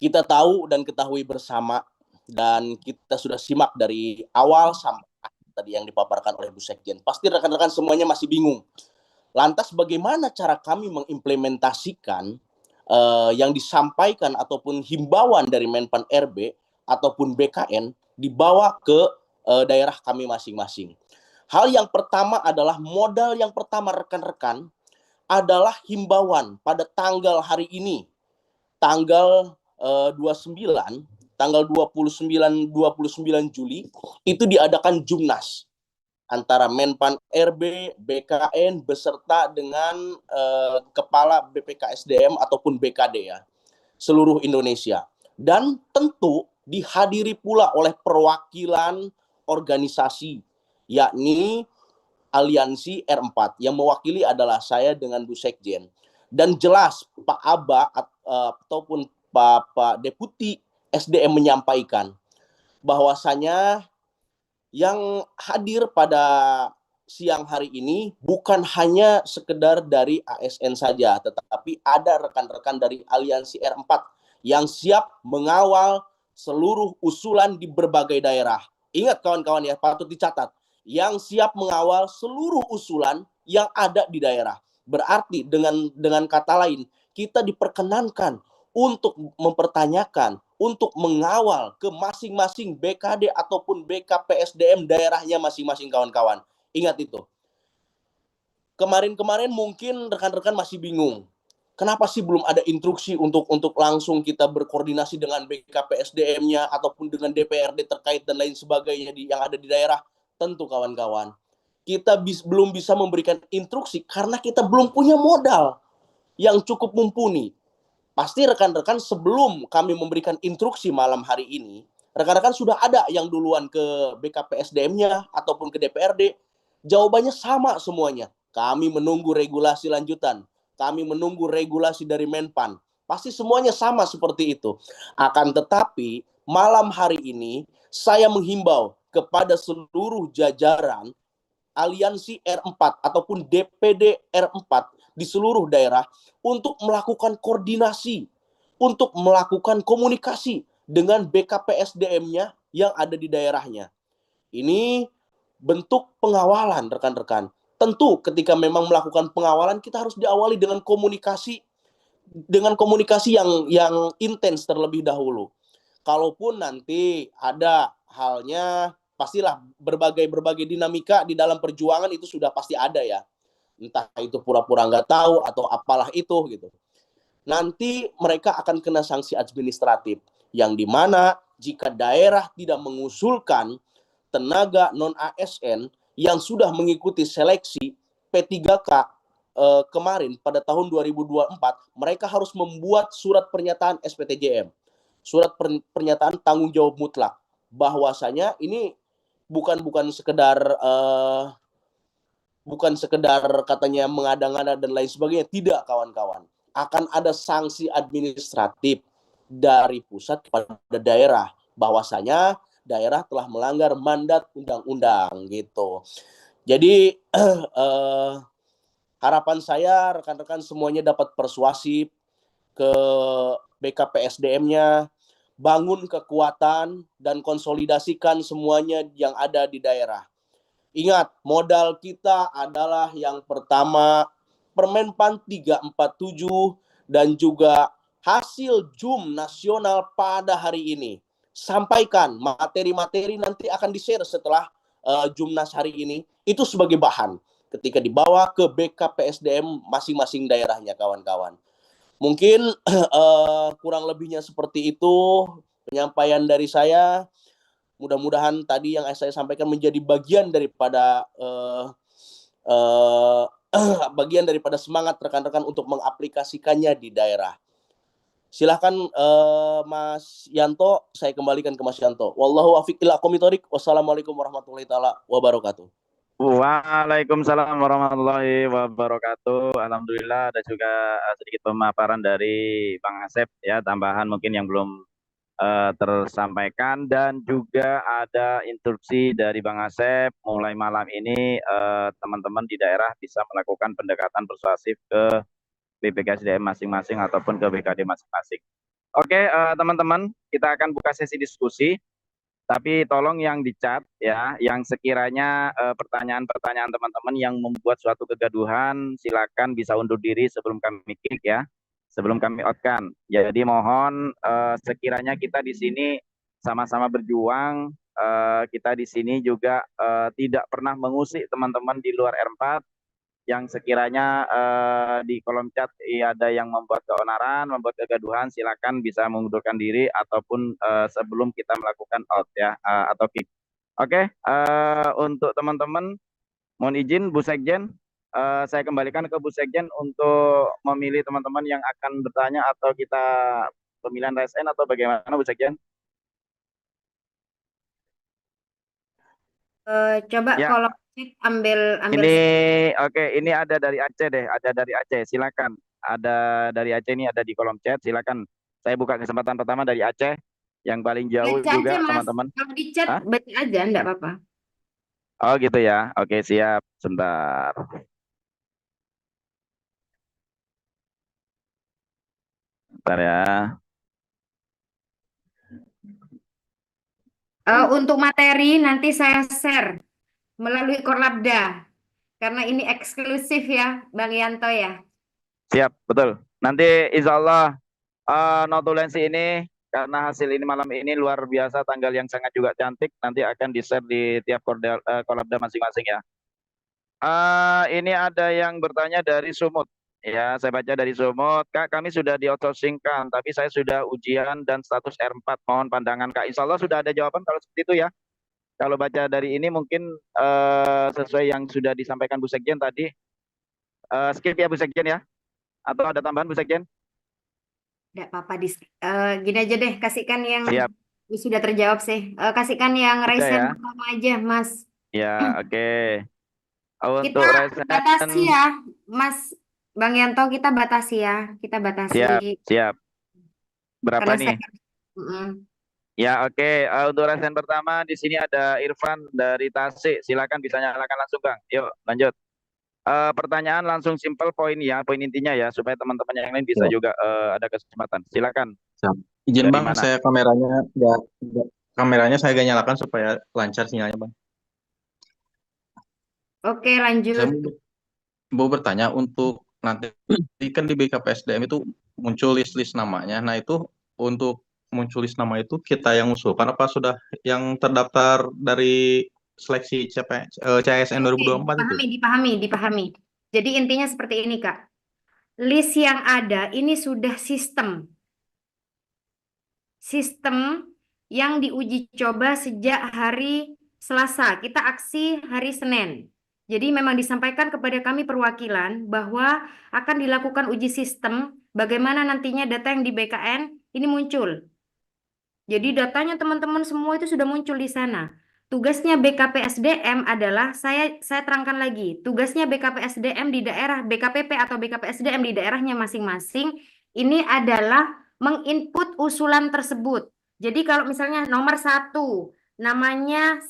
S9: kita tahu dan ketahui bersama dan kita sudah simak dari awal sampai tadi yang dipaparkan oleh Bu Sekjen. Pasti rekan-rekan semuanya masih bingung. Lantas bagaimana cara kami mengimplementasikan yang disampaikan ataupun himbauan dari Menpan RB ataupun BKN dibawa ke daerah kami masing-masing. Hal yang pertama adalah modal yang pertama rekan-rekan adalah himbauan pada tanggal hari ini, tanggal 29 Juli itu diadakan Jumnas antara Menpan RB, BKN beserta dengan kepala BPKSDM ataupun BKD ya, seluruh Indonesia. Dan tentu dihadiri pula oleh perwakilan organisasi, yakni Aliansi R4. Yang mewakili adalah saya dengan Bu Sekjen. Dan jelas Pak Aba ataupun Pak Deputi SDM menyampaikan bahwasanya yang hadir pada siang hari ini bukan hanya sekedar dari ASN saja, tetapi ada rekan-rekan dari Aliansi R4 yang siap mengawal seluruh usulan di berbagai daerah. Ingat kawan-kawan ya, patut dicatat. Yang siap mengawal seluruh usulan yang ada di daerah. Berarti dengan kata lain, kita diperkenankan untuk mempertanyakan, untuk mengawal ke masing-masing BKD ataupun BKPSDM daerahnya masing-masing kawan-kawan. Ingat itu. Kemarin-kemarin mungkin rekan-rekan masih bingung. Kenapa sih belum ada instruksi untuk langsung kita berkoordinasi dengan BKPSDM-nya ataupun dengan DPRD terkait dan lain sebagainya yang ada di daerah? Tentu kawan-kawan, kita belum bisa memberikan instruksi karena kita belum punya modal yang cukup mumpuni. Pasti rekan-rekan sebelum kami memberikan instruksi malam hari ini, rekan-rekan sudah ada yang duluan ke BKPSDM-nya ataupun ke DPRD. Jawabannya sama semuanya. Kami menunggu regulasi lanjutan. Kami menunggu regulasi dari Menpan. Pasti semuanya sama seperti itu. Akan tetapi malam hari ini saya menghimbau kepada seluruh jajaran Aliansi R4 ataupun DPD R4 di seluruh daerah untuk melakukan koordinasi, untuk melakukan komunikasi dengan BKPSDM-nya yang ada di daerahnya. Ini bentuk pengawalan rekan-rekan. Tentu ketika memang melakukan pengawalan kita harus diawali dengan komunikasi yang intens terlebih dahulu. Kalaupun nanti ada halnya, pastilah berbagai dinamika di dalam perjuangan itu sudah pasti ada ya. Entah itu pura-pura nggak tahu atau apalah itu gitu. Nanti mereka akan kena sanksi administratif yang dimana jika daerah tidak mengusulkan tenaga non-ASN yang sudah mengikuti seleksi P3K kemarin pada tahun 2024, mereka harus membuat surat pernyataan SPTJM, surat pernyataan tanggung jawab mutlak, bahwasanya ini bukan sekedar katanya mengada-ngada dan lain sebagainya. Tidak, kawan-kawan. Akan ada sanksi administratif dari pusat kepada daerah, bahwasanya daerah telah melanggar mandat undang-undang gitu. Jadi harapan saya rekan-rekan semuanya dapat persuasif ke BKPSDM-nya, bangun kekuatan dan konsolidasikan semuanya yang ada di daerah. Ingat, modal kita adalah yang pertama Permenpan 347 dan juga hasil JUM nasional pada hari ini. Sampaikan materi-materi nanti akan di-share setelah Jumnas hari ini, itu sebagai bahan ketika dibawa ke BKPSDM masing-masing daerahnya, kawan-kawan. Mungkin kurang lebihnya seperti itu penyampaian dari saya. Mudah-mudahan tadi yang saya sampaikan menjadi bagian daripada semangat rekan-rekan untuk mengaplikasikannya di daerah. Silahkan Mas Yanto, saya kembalikan ke Mas Yanto. Wallahu a'lam bishawab. Wassalamualaikum warahmatullahi taala wabarakatuh.
S2: Waalaikumsalam warahmatullahi wabarakatuh. Alhamdulillah ada juga sedikit pemaparan dari Bang Asep ya, tambahan mungkin yang belum tersampaikan, dan juga ada instruksi dari Bang Asep mulai malam ini teman-teman di daerah bisa melakukan pendekatan persuasif ke BPKSDM masing-masing ataupun ke BKD masing-masing. Oke, teman-teman, kita akan buka sesi diskusi. Tapi tolong yang di chat ya, yang sekiranya pertanyaan-pertanyaan teman-teman yang membuat suatu kegaduhan, silakan bisa undur diri sebelum kami kick ya, sebelum kami outkan. Jadi mohon sekiranya kita di sini sama-sama berjuang, kita di sini juga tidak pernah mengusik teman-teman di luar R4 yang sekiranya di kolom chat ada yang membuat keonaran, membuat kegaduhan, silakan bisa mengundurkan diri ataupun sebelum kita melakukan out ya atau kick. Oke, untuk teman-teman mohon izin Bu Sekjen, saya kembalikan ke Bu Sekjen untuk memilih teman-teman yang akan bertanya atau kita pemilihan RSN atau bagaimana Bu Sekjen?
S1: Coba
S2: Ya.
S1: kalau ambil
S2: Ini oke, ini ada dari Aceh deh, ada dari Aceh. Silakan. Ada dari Aceh, ini ada di kolom chat. Silakan. Saya buka kesempatan pertama dari Aceh yang paling jauh
S1: baca
S2: juga
S1: aja Mas,
S2: teman-teman.
S1: kalau di chat
S2: Hah?
S1: baca aja enggak apa-apa.
S2: Oh gitu ya. Oke, siap. Sebentar. Bentar ya.
S1: Untuk materi nanti saya share melalui Korlabda. Karena ini eksklusif ya, Bang Yanto ya.
S2: Siap, betul. Nanti insya Allah notulensi ini karena hasil ini malam ini luar biasa, tanggal yang sangat juga cantik, nanti akan di-share di tiap kolabda masing-masing ya. Ini ada yang bertanya dari Sumut. Ya, saya baca dari Sumut. Kak, kami sudah di-outsourcingkan, tapi saya sudah ujian dan status R4. Mohon pandangan Kak. Insya Allah sudah ada jawaban kalau seperti itu ya. Kalau baca dari ini mungkin sesuai yang sudah disampaikan Bu Sekjen tadi. Skip ya Bu Sekjen ya. Atau ada tambahan Bu Sekjen?
S1: Tidak apa-apa, gini aja deh, kasihkan yang
S2: Siap.
S1: sudah terjawab sih. Kasihkan yang
S2: Sudah
S1: raise hand
S2: ya.
S1: pertama aja, Mas.
S2: Ya, oke.
S1: Kita
S2: Untuk raise hand,
S1: batasi ya, Mas Bang Yanto, kita batasi ya. Kita batasi.
S2: siap. Berapa
S1: Karena
S2: nih? Ya, oke. Untuk raise hand pertama di sini ada Irfan dari Tasik. Silakan bisa nyalakan langsung, Bang. Yuk, lanjut. Pertanyaan langsung simple poin ya, poin intinya ya, supaya teman-teman yang lain bisa juga ada kesempatan. Silakan.
S5: Izin
S2: Dari
S5: Bang,
S2: mana?
S5: saya kameranya saya gak nyalakan supaya lancar sinyalnya Bang.
S1: Oke, lanjut.
S5: Saya mau bertanya untuk nanti kan di BKPSDM itu muncul list-list namanya. Nah itu untuk muncul list nama itu kita yang usulkan apa sudah yang terdaftar dari seleksi CSN 2024 itu?
S1: Dipahami. Jadi intinya seperti ini, Kak. List yang ada ini sudah sistem yang diuji coba sejak hari Selasa. Kita aksi hari Senin. Jadi memang disampaikan kepada kami perwakilan bahwa akan dilakukan uji sistem bagaimana nantinya data yang di BKN ini muncul. Jadi datanya teman-teman semua itu sudah muncul di sana. Tugasnya BKPSDM adalah, saya terangkan lagi, tugasnya BKPSDM di daerah, BKPP atau BKPSDM di daerahnya masing-masing, ini adalah menginput usulan tersebut. Jadi kalau misalnya nomor 1, namanya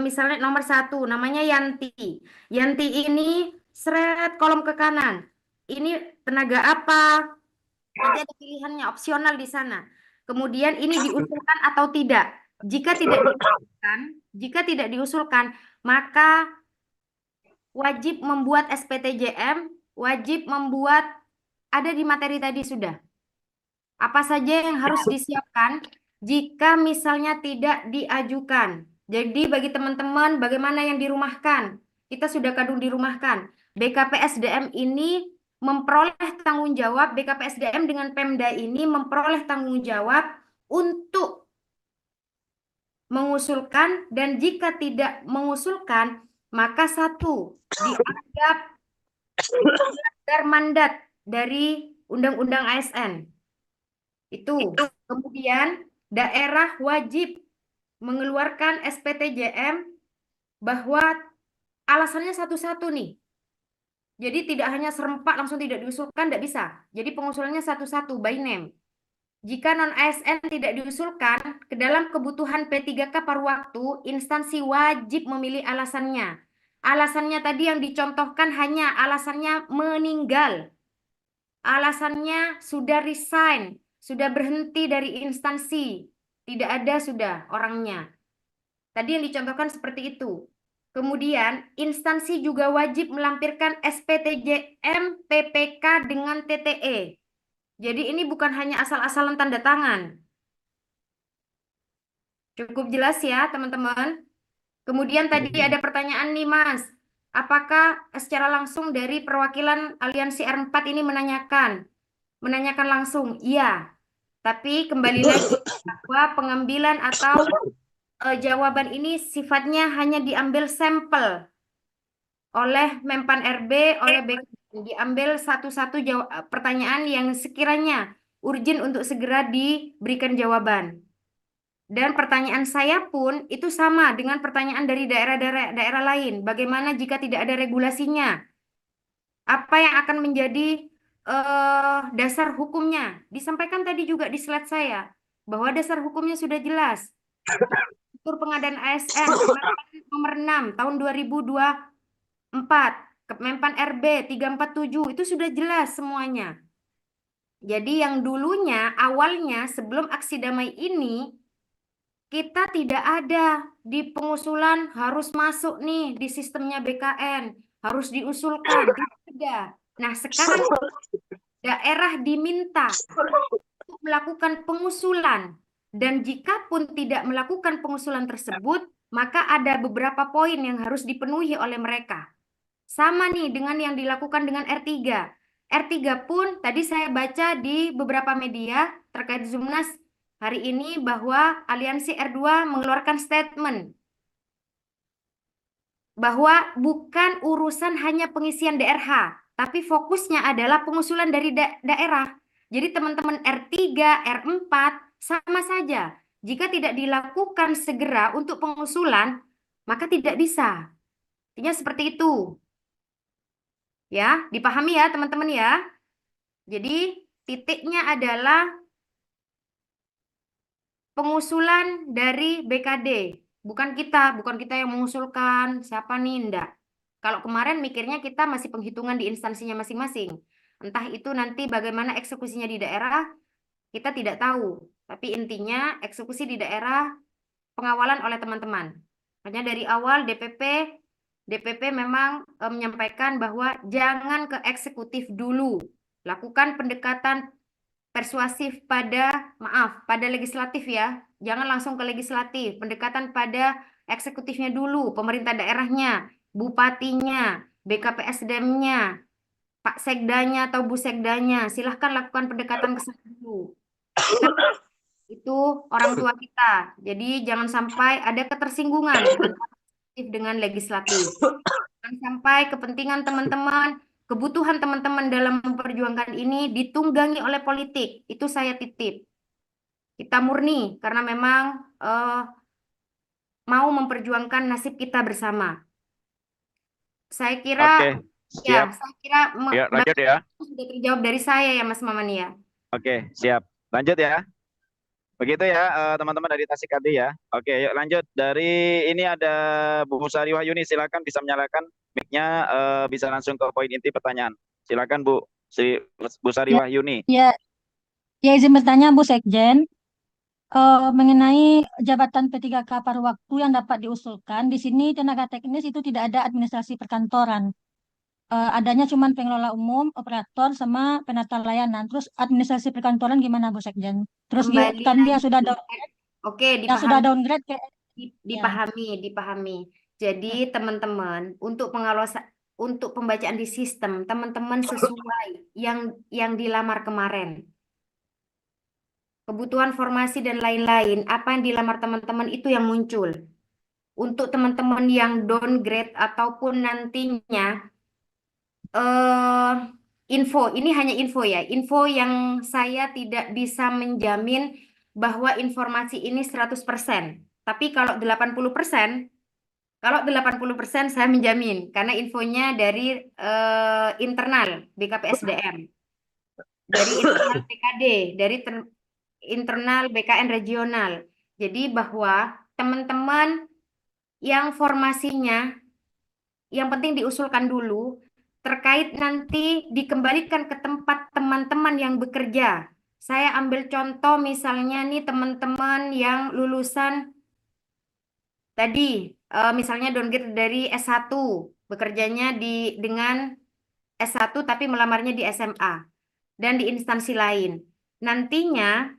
S1: misalnya nomor 1, namanya Yanti. Yanti ini seret kolom ke kanan. Ini tenaga apa? Nanti ada pilihannya, opsional di sana. Kemudian ini diusulkan atau tidak. Jika tidak diusulkan, maka wajib membuat SPTJM, wajib membuat, ada di materi tadi sudah. Apa saja yang harus disiapkan jika misalnya tidak diajukan. Jadi bagi teman-teman, bagaimana yang dirumahkan? Kita sudah kadung dirumahkan. BKPSDM ini memperoleh tanggung jawab, BKPSDM dengan Pemda ini memperoleh tanggung jawab untuk mengusulkan, dan jika tidak mengusulkan, maka 1, dianggap melanggar mandat dari Undang-Undang ASN. Itu. Kemudian daerah wajib mengeluarkan SPTJM bahwa alasannya satu-satu nih. Jadi tidak hanya serempak langsung tidak diusulkan, tidak bisa. Jadi pengusulannya satu-satu by name. Jika non-ASN tidak diusulkan, ke dalam kebutuhan P3K paruh waktu, instansi wajib memilih alasannya. Alasannya tadi yang dicontohkan hanya alasannya meninggal. Alasannya sudah resign, sudah berhenti dari instansi. Tidak ada sudah orangnya. Tadi yang dicontohkan seperti itu. Kemudian, instansi juga wajib melampirkan SPTJM PPK dengan TTE. Jadi ini bukan hanya asal-asalan tanda tangan. Cukup jelas ya, teman-teman? Kemudian tadi ada pertanyaan nih, Mas. Apakah secara langsung dari perwakilan Aliansi R4 ini menanyakan langsung? Iya. Tapi kembali lagi bahwa pengambilan atau jawaban ini sifatnya hanya diambil sampel oleh Menpan RB, oleh BKN, diambil satu-satu pertanyaan yang sekiranya urgent untuk segera diberikan jawaban. Dan pertanyaan saya pun itu sama dengan pertanyaan dari daerah lain. Bagaimana jika tidak ada regulasinya? Apa yang akan menjadi dasar hukumnya? Disampaikan tadi juga di slide saya bahwa dasar hukumnya sudah jelas. Atur pengadaan ASN nomor 6 tahun 2024, Menpan RB 347 itu sudah jelas semuanya. Jadi yang dulunya awalnya sebelum aksi damai ini kita tidak ada di pengusulan harus masuk nih di sistemnya BKN, harus diusulkan, tidak ada. Nah, sekarang daerah diminta untuk melakukan pengusulan. Dan jika pun tidak melakukan pengusulan tersebut, maka ada beberapa poin yang harus dipenuhi oleh mereka. Sama nih dengan yang dilakukan dengan R3. R3 pun tadi saya baca di beberapa media terkait Zoomnas hari ini bahwa Aliansi R2 mengeluarkan statement bahwa bukan urusan hanya pengisian DRH, tapi fokusnya adalah pengusulan dari daerah. Jadi teman-teman R3, R4 sama saja. Jika tidak dilakukan segera untuk pengusulan, maka tidak bisa. Artinya seperti itu. Ya, dipahami ya teman-teman ya. Jadi titiknya adalah pengusulan dari BKD. Bukan kita yang mengusulkan siapa nih, enggak. Kalau kemarin mikirnya kita masih penghitungan di instansinya masing-masing. Entah itu nanti bagaimana eksekusinya di daerah, kita tidak tahu. Tapi intinya eksekusi di daerah pengawalan oleh teman-teman. Makanya dari awal DPP memang menyampaikan bahwa jangan ke eksekutif dulu. Lakukan pendekatan persuasif pada legislatif ya. Jangan langsung ke legislatif. Pendekatan pada eksekutifnya dulu, pemerintah daerahnya, bupatinya, BKPSDM-nya, Pak Sekdanya atau Bu Sekdanya. Silahkan lakukan pendekatan ke sana dulu. Itu orang tua kita. Jadi jangan sampai ada ketersinggungan dengan legislatif. Jangan sampai kepentingan teman-teman, kebutuhan teman-teman dalam memperjuangkan ini ditunggangi oleh politik. Itu saya titip. Kita murni karena memang mau memperjuangkan nasib kita bersama. Saya kira
S2: Oke, siap.
S1: saya kira
S2: Ya, lanjut ya.
S1: sudah terjawab dari saya ya Mas Maman ya.
S2: Oke, siap. Lanjut ya. Begitu ya teman-teman dari Tasik tadi ya. Oke, yuk lanjut. Dari ini ada Bu Sari Wahyuni, silakan bisa menyalakan mic-nya, bisa langsung ke poin inti pertanyaan. Silakan Bu Sari
S10: Ya,
S2: Wahyuni.
S10: ya izin bertanya Bu Sekjen, mengenai jabatan P3K paruh waktu yang dapat diusulkan, di sini tenaga teknis itu tidak ada administrasi perkantoran. Adanya cuma pengelola umum, operator, sama penata layanan. Terus administrasi perkantoran gimana Bu Sekjen? Terus
S1: Kembali
S10: kan dia
S1: lagi.
S10: sudah downgrade,
S1: Oke,
S10: yang sudah
S1: dipahami.
S10: downgrade kayak
S1: Dipahami. Jadi teman-teman untuk untuk pembacaan di sistem teman-teman sesuai yang dilamar kemarin. Kebutuhan formasi dan lain-lain, apa yang dilamar teman-teman itu yang muncul. Untuk teman-teman yang downgrade ataupun nantinya ini hanya info ya. Info yang saya tidak bisa menjamin bahwa informasi ini 100%. Tapi kalau 80%, saya menjamin karena infonya dari internal BKPSDM, dari internal PKD, dari internal BKN regional. Jadi bahwa teman-teman yang formasinya yang penting diusulkan dulu terkait nanti dikembalikan ke tempat teman-teman yang bekerja. Saya ambil contoh misalnya nih teman-teman yang lulusan tadi misalnya downgrade dari S1, bekerjanya dengan S1 tapi melamarnya di SMA dan di instansi lain. Nantinya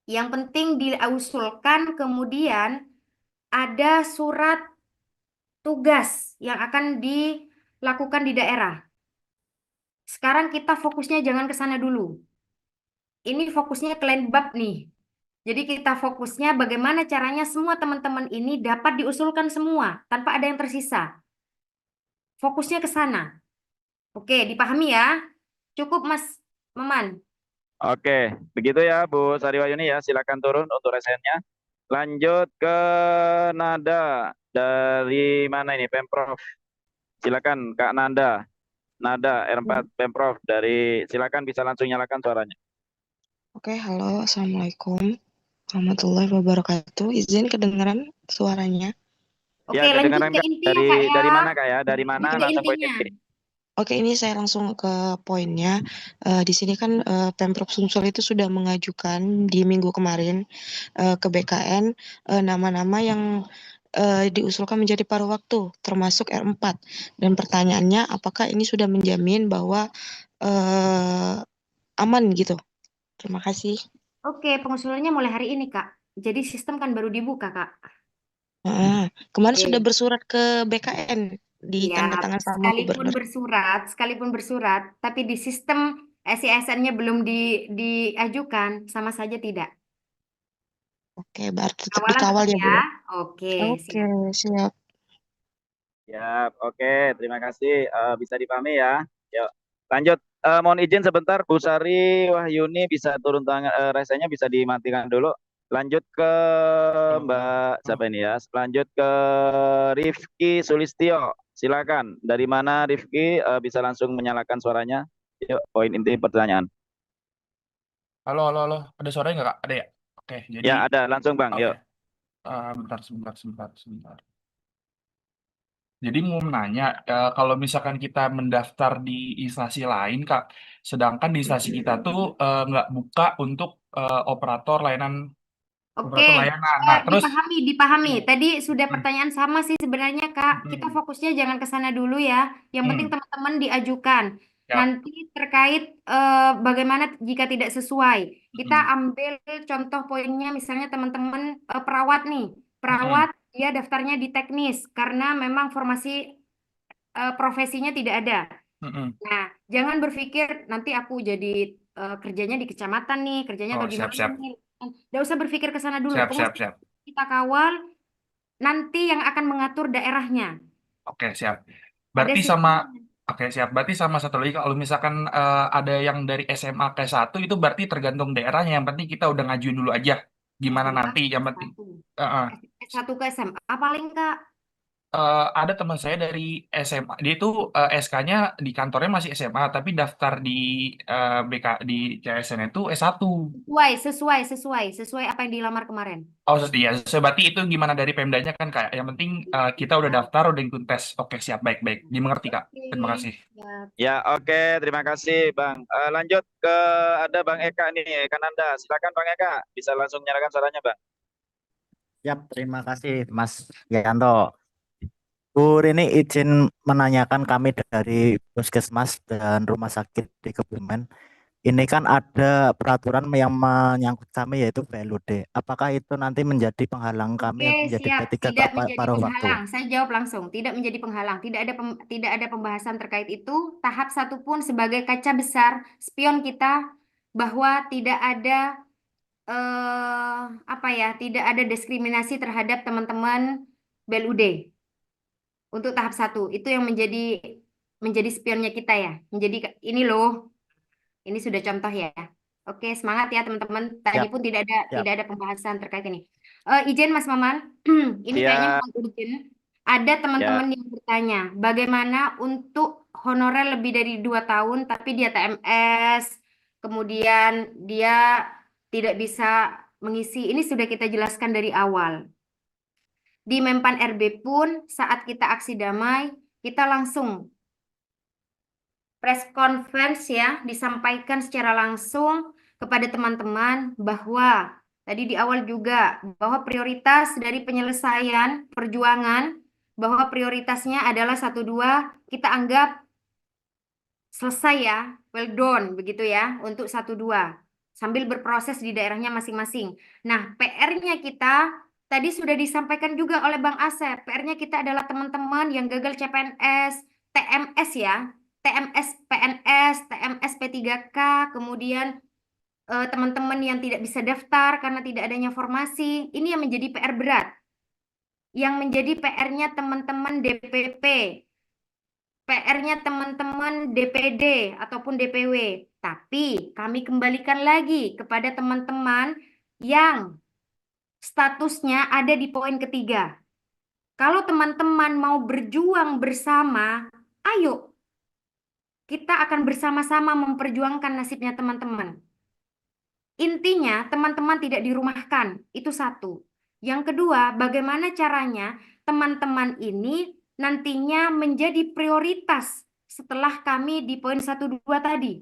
S1: yang penting diusulkan kemudian ada surat tugas yang akan dilakukan di daerah. Sekarang kita fokusnya jangan ke sana dulu. Ini fokusnya ke lain bab nih. Jadi kita fokusnya bagaimana caranya semua teman-teman ini dapat diusulkan semua tanpa ada yang tersisa. Fokusnya ke sana. Oke, dipahami ya? Cukup Mas Maman.
S2: Oke, begitu ya Bu Sari Wahyuni ya. Silakan turun untuk resennya. Lanjut ke Nada dari mana ini? Pemprov. Silakan Kak Nada. Nada R4 Pemprov silakan bisa langsung nyalakan suaranya.
S11: Oke, halo, Assalamualaikum warahmatullahi wabarakatuh. Izin kedengaran suaranya?
S1: Oke,
S2: Ya,
S1: lanjut
S2: kedengaran
S1: ke
S2: Kak.
S1: inti ya Kak ya.
S2: Dari mana Kak ya? Dari mana
S1: Lanjut ke
S2: langsung poin
S1: intinya.
S2: inti.
S11: Oke, ini saya langsung ke poinnya. Di sini kan Pemprov Sumsel itu sudah mengajukan di minggu kemarin ke BKN nama-nama yang diusulkan menjadi paruh waktu, termasuk R4. Dan pertanyaannya, apakah ini sudah menjamin bahwa aman gitu? Terima kasih.
S1: Oke, pengusulannya mulai hari ini, Kak. Jadi sistem kan baru dibuka, Kak.
S11: Kemarin sudah
S1: Oke.
S11: bersurat ke BKN, ditanda
S1: Ya,
S11: tangan sama gubernur.
S1: sekalipun bersurat, tapi di sistem SISN-nya belum diajukan, sama saja tidak.
S11: Oke, berarti tetap
S1: Awalan
S11: dikawal
S1: tetap
S11: ya, Bu
S1: ya.
S11: ya?
S1: Oke,
S11: Oke,
S1: siap.
S11: siap.
S2: Siap, oke, terima kasih. Bisa dipahami ya. Yuk, lanjut. Mohon izin sebentar, Bu Sari Wahyuni bisa turun tangan, resenya bisa dimatikan dulu. Lanjut ke Mbak siapa ini ya? Lanjut ke Rifki Sulistyo. Silakan. Dari mana Rifki? Bisa langsung menyalakan suaranya. Yuk, poin inti pertanyaan.
S6: Halo, halo, halo. Ada suaranya nggak, Kak? Ada ya? Oke, jadi
S2: Ya, ada. Langsung Bang,
S6: oke.
S2: yuk.
S6: Sebentar. Jadi mau nanya, kalau misalkan kita mendaftar di instansi lain, Kak, sedangkan di instansi kita tuh nggak buka untuk operator layanan.
S1: Oke,
S6: Nah, terus
S1: dipahami. Tadi sudah pertanyaan sama sih sebenarnya, Kak. Kita
S6: mm,
S1: fokusnya jangan ke sana dulu ya. Yang penting
S6: mm,
S1: teman-teman diajukan.
S6: ya,
S1: Nanti terkait bagaimana jika tidak sesuai. Kita ambil contoh poinnya misalnya teman-teman perawat nih. Perawat dia daftarnya di teknis karena memang formasi profesinya tidak ada. Nah, jangan berpikir nanti aku jadi kerjanya di kecamatan nih, kerjanya
S6: Oh,
S1: atau di
S6: siap,
S1: mana
S6: siap,
S1: nih. Nggak usah berpikir ke sana dulu.
S6: siap, siap,
S1: Pengusaha
S6: siap.
S1: kita kawal, nanti yang akan mengatur daerahnya.
S6: Oke, siap.
S1: Ada
S6: Berarti sama,
S1: sistemnya.
S6: oke, siap. Berarti sama satu lagi, kalau misalkan ada yang dari SMA ke satu, itu berarti tergantung daerahnya. Yang penting kita udah ngajuin dulu aja. Gimana
S1: Enggak,
S6: nanti, yang penting.
S1: S1.
S6: eh, eh.
S1: S1 ke SMA paling, Kak.
S6: Ada teman saya dari SMA, dia itu SK-nya di kantornya masih SMA, tapi daftar di BK di CSN itu S1.
S1: Sesuai apa yang dilamar kemarin.
S6: Oh, setia. Berarti itu gimana dari Pemdanya kan, Kak? Yang penting kita udah daftar, udah ikut tes. Oke, siap, baik-baik. Dimengerti, Kak. Terima kasih.
S2: Ya, oke, terima kasih Bang. Lanjut ke ada Bang Eka nih, Eka Nanda. Silakan Bang Eka, bisa langsung nyalakan suaranya Bang.
S12: Siap, terima kasih Mas Yanto. Bu Rini izin menanyakan kami dari Puskesmas dan Rumah Sakit di Kebumen. Ini kan ada peraturan yang menyangkut kami yaitu PLUD. Apakah itu nanti menjadi penghalang kami
S1: Oke,
S12: untuk menjadi
S1: siap.
S12: P3K
S1: Tidak menjadi
S12: paruh waktu?
S1: penghalang. Saya jawab langsung. Tidak menjadi penghalang. Tidak ada pembahasan terkait itu. Tahap satu pun sebagai kaca besar spion kita bahwa tidak ada tidak ada diskriminasi terhadap teman-teman BLUD untuk tahap satu. Itu yang menjadi spionnya kita ya. Menjadi ini loh. Ini sudah contoh ya. Oke, semangat ya teman-teman. Tadi
S12: Siap,
S1: pun tidak
S12: siap.
S1: ada pembahasan terkait ini. Izin Mas Maman, ini kayaknya
S2: Siap.
S1: bukan urgent. Ada teman-teman yang bertanya, bagaimana untuk honorer lebih dari 2 tahun tapi dia TMS, kemudian dia tidak bisa mengisi. Ini sudah kita jelaskan dari awal. Di Mempan RB pun saat kita aksi damai, kita langsung press conference ya, disampaikan secara langsung kepada teman-teman bahwa tadi di awal juga bahwa prioritas dari penyelesaian perjuangan bahwa prioritasnya adalah 1-2 kita anggap selesai ya, well done begitu ya untuk 1-2 sambil berproses di daerahnya masing-masing. Nah, PR-nya kita tadi sudah disampaikan juga oleh Bang Asep. PR-nya kita adalah teman-teman yang gagal CPNS, TMS ya, TMS PNS, TMS P3K, kemudian teman-teman yang tidak bisa daftar karena tidak adanya formasi. Ini yang menjadi PR berat. Yang menjadi PR-nya teman-teman DPP, PR-nya teman-teman DPD ataupun DPW. Tapi kami kembalikan lagi kepada teman-teman yang statusnya ada di poin ketiga. Kalau teman-teman mau berjuang bersama, ayo kita akan bersama-sama memperjuangkan nasibnya teman-teman. Intinya teman-teman tidak dirumahkan, itu satu. Yang kedua, bagaimana caranya teman-teman ini nantinya menjadi prioritas setelah kami di poin 1-2 tadi.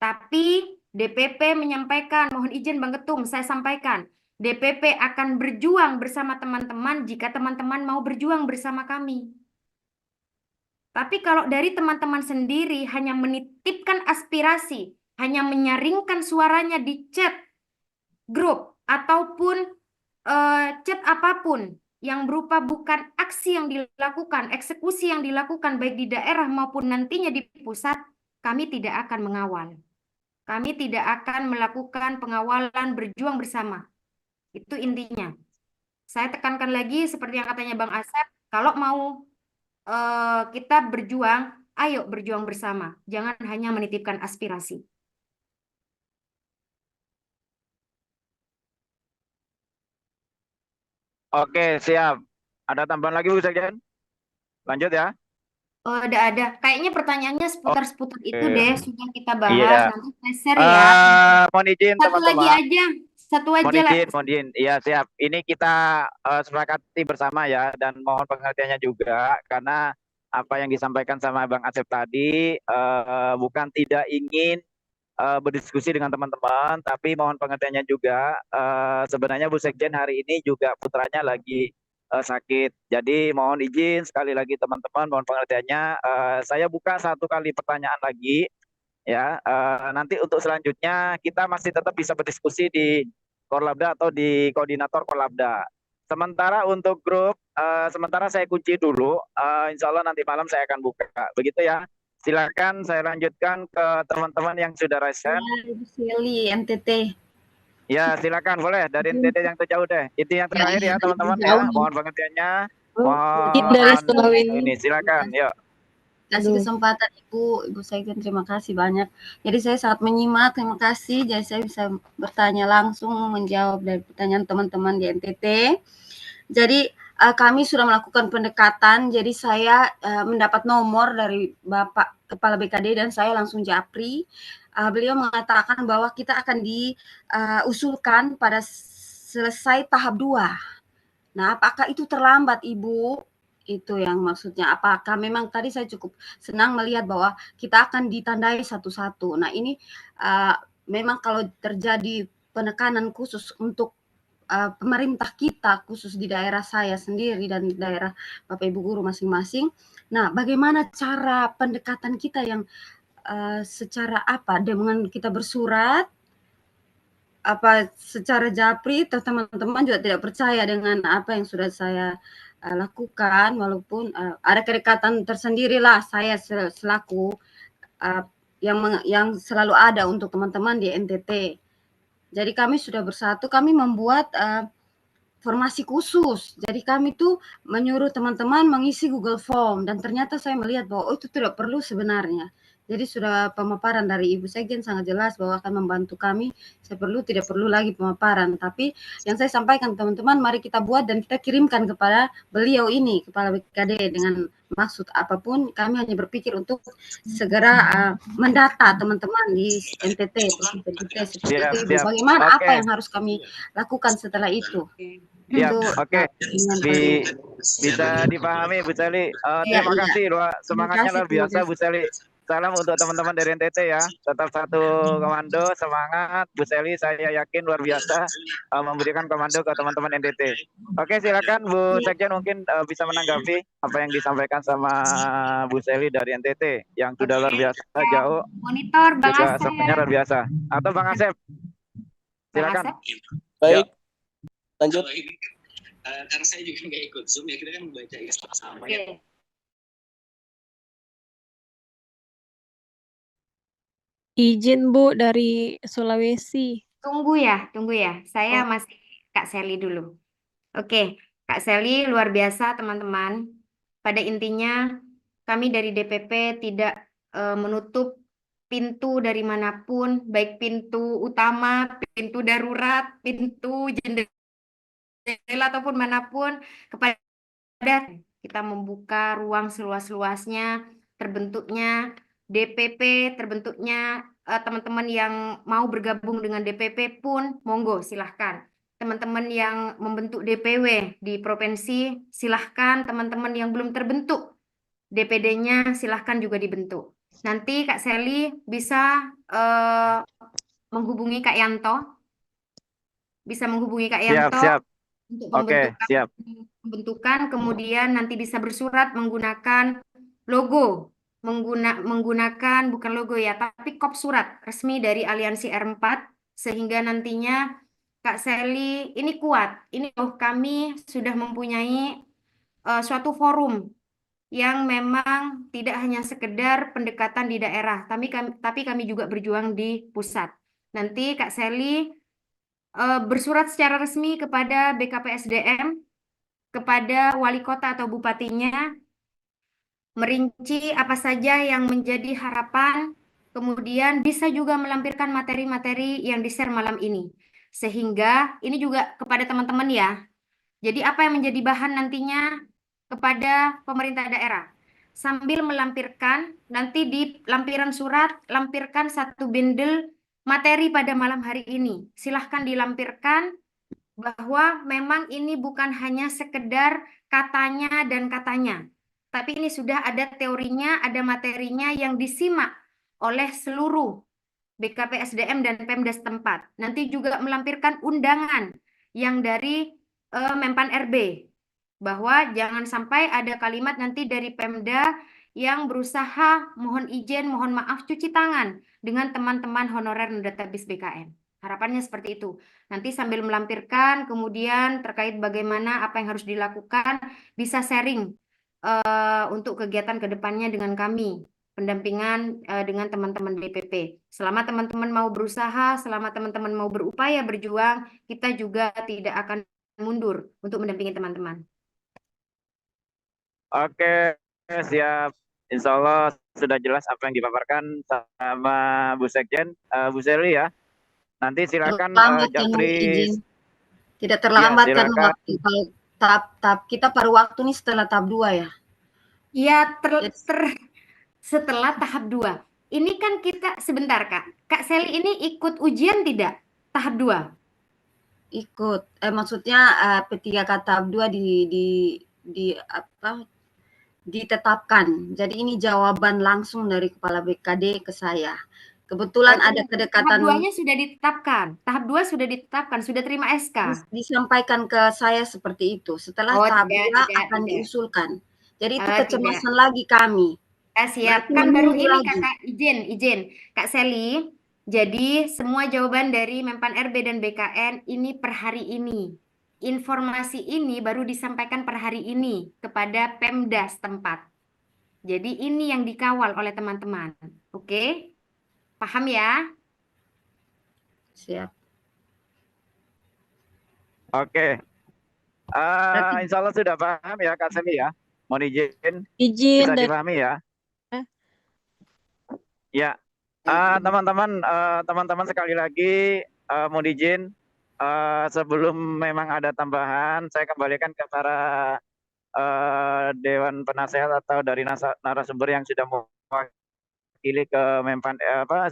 S1: Tapi DPP menyampaikan, mohon izin Bang Ketum, saya sampaikan, DPP akan berjuang bersama teman-teman jika teman-teman mau berjuang bersama kami. Tapi kalau dari teman-teman sendiri hanya menitipkan aspirasi, hanya menyaringkan suaranya di chat grup ataupun chat apapun yang berupa bukan aksi yang dilakukan, eksekusi yang dilakukan baik di daerah maupun nantinya di pusat, kami tidak akan mengawal. Kami tidak akan melakukan pengawalan berjuang bersama. Itu intinya. Saya tekankan lagi seperti yang katanya Bang Asep, kalau mau kita berjuang, ayo berjuang bersama. Jangan hanya menitipkan aspirasi.
S2: Oke, siap. Ada tambahan lagi Bu Sekjen? Lanjut ya.
S1: Oh, ada. Kayaknya pertanyaannya seputar-seputar itu deh. Sudah kita bahas.
S2: Iya.
S1: Nanti saya share ya.
S2: Mohon izin
S1: Satu lagi
S2: teman-teman.
S1: aja. Satu aja
S2: Mohon
S1: lah.
S2: izin, mohon izin. Iya, siap. Ini kita sepakati bersama ya, dan mohon pengertiannya juga karena apa yang disampaikan sama Bang Asep tadi bukan tidak ingin berdiskusi dengan teman-teman, tapi mohon pengertiannya juga. Sebenarnya Bu Sekjen hari ini juga putranya lagi sakit. Jadi mohon izin sekali lagi teman-teman, mohon pengertiannya. Saya buka satu kali pertanyaan lagi. Ya, nanti untuk selanjutnya kita masih tetap bisa berdiskusi di Korlabda atau di koordinator Korlabda. Sementara untuk grup, sementara saya kunci dulu. Insya Allah nanti malam saya akan buka. Begitu ya. Silakan saya lanjutkan ke teman-teman yang sudah resen.
S4: Ibu Seli, NTT.
S2: Ya, silakan boleh dari NTT yang terjauh deh. Itu yang terakhir ya teman-teman ya. Mohon pengertiannya.
S4: Dari
S2: Mohon
S4: Sulawesi.
S2: ini silakan. Yuk.
S4: Kasih kesempatan Ibu Sekjen, terima kasih banyak. Jadi saya sangat menyimak, terima kasih. Jadi saya bisa bertanya langsung, menjawab dari pertanyaan teman-teman di NTT. Jadi kami sudah melakukan pendekatan, jadi saya mendapat nomor dari Bapak Kepala BKD dan saya langsung japri. Beliau mengatakan bahwa kita akan diusulkan pada selesai tahap 2. Nah, apakah itu terlambat, Ibu? Itu yang maksudnya. Apakah memang tadi saya cukup senang melihat bahwa kita akan ditandai satu-satu. Nah, ini memang kalau terjadi penekanan khusus untuk pemerintah kita, khusus di daerah saya sendiri dan di daerah Bapak Ibu guru masing-masing. Nah, bagaimana cara pendekatan kita yang secara apa? Dengan kita bersurat, apa secara japri, teman-teman juga tidak percaya dengan apa yang sudah saya lakukan, walaupun ada kedekatan tersendirilah saya selaku yang selalu ada untuk teman-teman di NTT. Jadi kami sudah bersatu, kami membuat formasi khusus. Jadi kami tuh menyuruh teman-teman mengisi Google Form dan ternyata saya melihat bahwa itu tidak perlu sebenarnya. Jadi sudah pemaparan dari Ibu Sekjen sangat jelas bahwa akan membantu kami. Tidak perlu lagi pemaparan. Tapi yang saya sampaikan teman-teman, mari kita buat dan kita kirimkan kepada beliau ini, Kepala BKD dengan maksud apapun. Kami hanya berpikir untuk segera mendata teman-teman di NTT, seperti itu. Bagaimana apa yang harus kami lakukan setelah itu?
S2: Siap, oke. Bisa dipahami Bu Seli. Terima kasih, semangatnya luar biasa Bu Seli. Salam untuk teman-teman dari NTT ya. Tetap satu komando, semangat. Bu Seli saya yakin luar biasa memberikan komando ke teman-teman NTT. Oke, silakan Bu Sekjen mungkin bisa menanggapi apa yang disampaikan sama Bu Seli dari NTT yang sudah luar biasa jauh.
S1: Monitor Bang
S2: juga
S1: Asep.
S2: semuanya luar biasa. Atau Bang Asep. Silakan.
S9: Baik. Lanjut.
S13: Karena saya juga nggak ikut Zoom ya, kita kan membaca ya sama-sama ya.
S14: Izin Bu dari Sulawesi.
S1: Tunggu ya. Saya masih Kak Seli dulu. Oke, Kak Seli luar biasa teman-teman. Pada intinya kami dari DPP tidak menutup pintu dari manapun, baik pintu utama, pintu darurat, pintu jendela ataupun manapun, kepada kita membuka ruang seluas-luasnya, terbentuknya DPP, terbentuknya teman-teman yang mau bergabung dengan DPP pun monggo silahkan. Teman-teman yang membentuk DPW di provinsi silahkan, teman-teman yang belum terbentuk DPD-nya silahkan juga dibentuk. Nanti Kak Seli bisa menghubungi Kak Yanto bisa menghubungi Kak
S2: Siap,
S1: Yanto
S2: siap.
S1: untuk
S2: Oke, siap.
S1: pembentukan, kemudian nanti bisa bersurat menggunakan logo, menggunakan bukan logo ya, tapi kop surat resmi dari Aliansi R4, sehingga nantinya Kak Sally ini kuat. Ini loh kami sudah mempunyai suatu forum yang memang tidak hanya sekedar pendekatan di daerah, tapi kami juga berjuang di pusat. Nanti Kak Sally bersurat secara resmi kepada BKPSDM, kepada wali kota atau bupatinya, merinci apa saja yang menjadi harapan, kemudian bisa juga melampirkan materi-materi yang di-share malam ini. Sehingga ini juga kepada teman-teman ya. Jadi apa yang menjadi bahan nantinya kepada pemerintah daerah? Sambil melampirkan, nanti di lampiran surat, lampirkan satu bundle materi pada malam hari ini. Silahkan dilampirkan bahwa memang ini bukan hanya sekedar katanya dan katanya, tapi ini sudah ada teorinya, ada materinya yang disimak oleh seluruh BKPSDM dan Pemda setempat. Nanti juga melampirkan undangan yang dari Menpan RB, bahwa jangan sampai ada kalimat nanti dari Pemda yang berusaha mohon izin, mohon maaf, cuci tangan dengan teman-teman honorer database BKN. Harapannya seperti itu. Nanti sambil melampirkan, kemudian terkait bagaimana apa yang harus dilakukan, bisa sharing untuk kegiatan kedepannya dengan kami, pendampingan dengan teman-teman DPP. Selama teman-teman mau berusaha, selama teman-teman mau berupaya berjuang, kita juga tidak akan mundur untuk mendampingi teman-teman.
S2: Oke, siap. Insya Allah sudah jelas apa yang dipaparkan sama Bu Sekjen, Bu Sally ya. Nanti silakan
S4: Terlambat kan
S2: Japri.
S4: izin. Tidak terlambat kan
S2: silakan.
S4: waktu kalau tahap kita paruh waktu nih setelah tahap 2 ya.
S1: Iya, setelah tahap 2. Ini kan kita sebentar Kak. Kak Sally ini ikut ujian tidak? Tahap 2.
S4: Ikut. Maksudnya P3K tahap 2 ditetapkan. Jadi ini jawaban langsung dari Kepala BKD ke saya. Kebetulan ada kedekatan.
S1: Tahap 2-nya sudah ditetapkan. Tahap 2 sudah ditetapkan, sudah terima SK.
S4: Disampaikan ke saya seperti itu. Setelah tahap 2 akan diusulkan. Jadi itu kecemasan lagi kami.
S1: Siap. Kan baru ini Kakak izin. Kak Sally. Jadi semua jawaban dari Menpan RB dan BKN ini per hari ini. Informasi ini baru disampaikan per hari ini kepada Pemda setempat. Jadi ini yang dikawal oleh teman-teman. Oke? Paham ya?
S4: Siap.
S2: Oke. Insya Allah sudah paham ya Kak Sally ya. Mohon izin.
S14: Izin
S2: Bisa dipahami ya. Ya. Teman-teman sekali lagi mohon izin sebelum memang ada tambahan, saya kembalikan ke para Dewan Penasehat atau dari narasumber yang sudah mewakili ke Menpan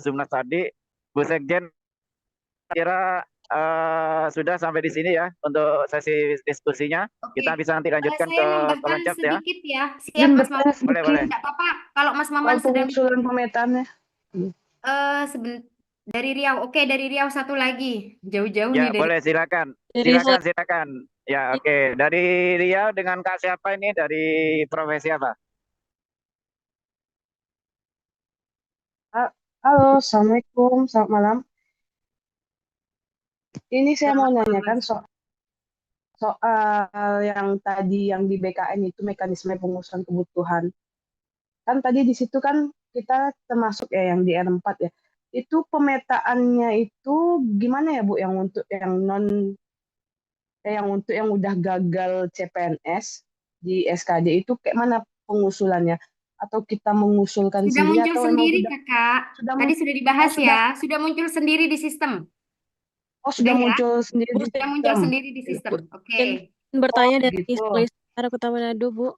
S2: Zumnas tadi. Bu Sekjen, kira sudah sampai di sini ya untuk sesi diskusinya.
S1: Oke.
S2: Kita bisa nanti lanjutkan ke kolom chat ya.
S1: Sedikit ya. Siap Mas Maman.
S2: Boleh.
S1: Tidak apa-apa kalau Mas Maman sedang
S11: pengusulan pemetaannya.
S1: dari Riau. Oke, dari Riau satu lagi. Jauh-jauh
S2: Ya,
S1: nih dari
S2: boleh silakan. Silakan. Ya, oke. Dari Riau dengan Kak siapa ini? Dari profesi apa?
S11: Halo, Assalamualaikum, selamat malam. Ini saya mau nanyakan soal yang tadi yang di BKN itu mekanisme pengusulan kebutuhan. Kan tadi di situ kan kita termasuk ya yang di R4 ya. Itu pemetaannya itu gimana ya Bu, yang untuk yang yang udah gagal CPNS di SKD itu kayak mana pengusulannya? Atau kita mengusulkan
S1: sudah
S11: sendiri
S1: muncul
S11: atau
S1: sendiri
S11: emang
S1: Kakak. Tadi sudah dibahas ya. Sudah muncul sendiri di sistem.
S11: sudah muncul sendiri di
S1: sistem. Sudah muncul sendiri di sistem. Oke.
S14: Bertanya dari
S11: gitu.
S14: Sulawesi Kota Manado, Bu.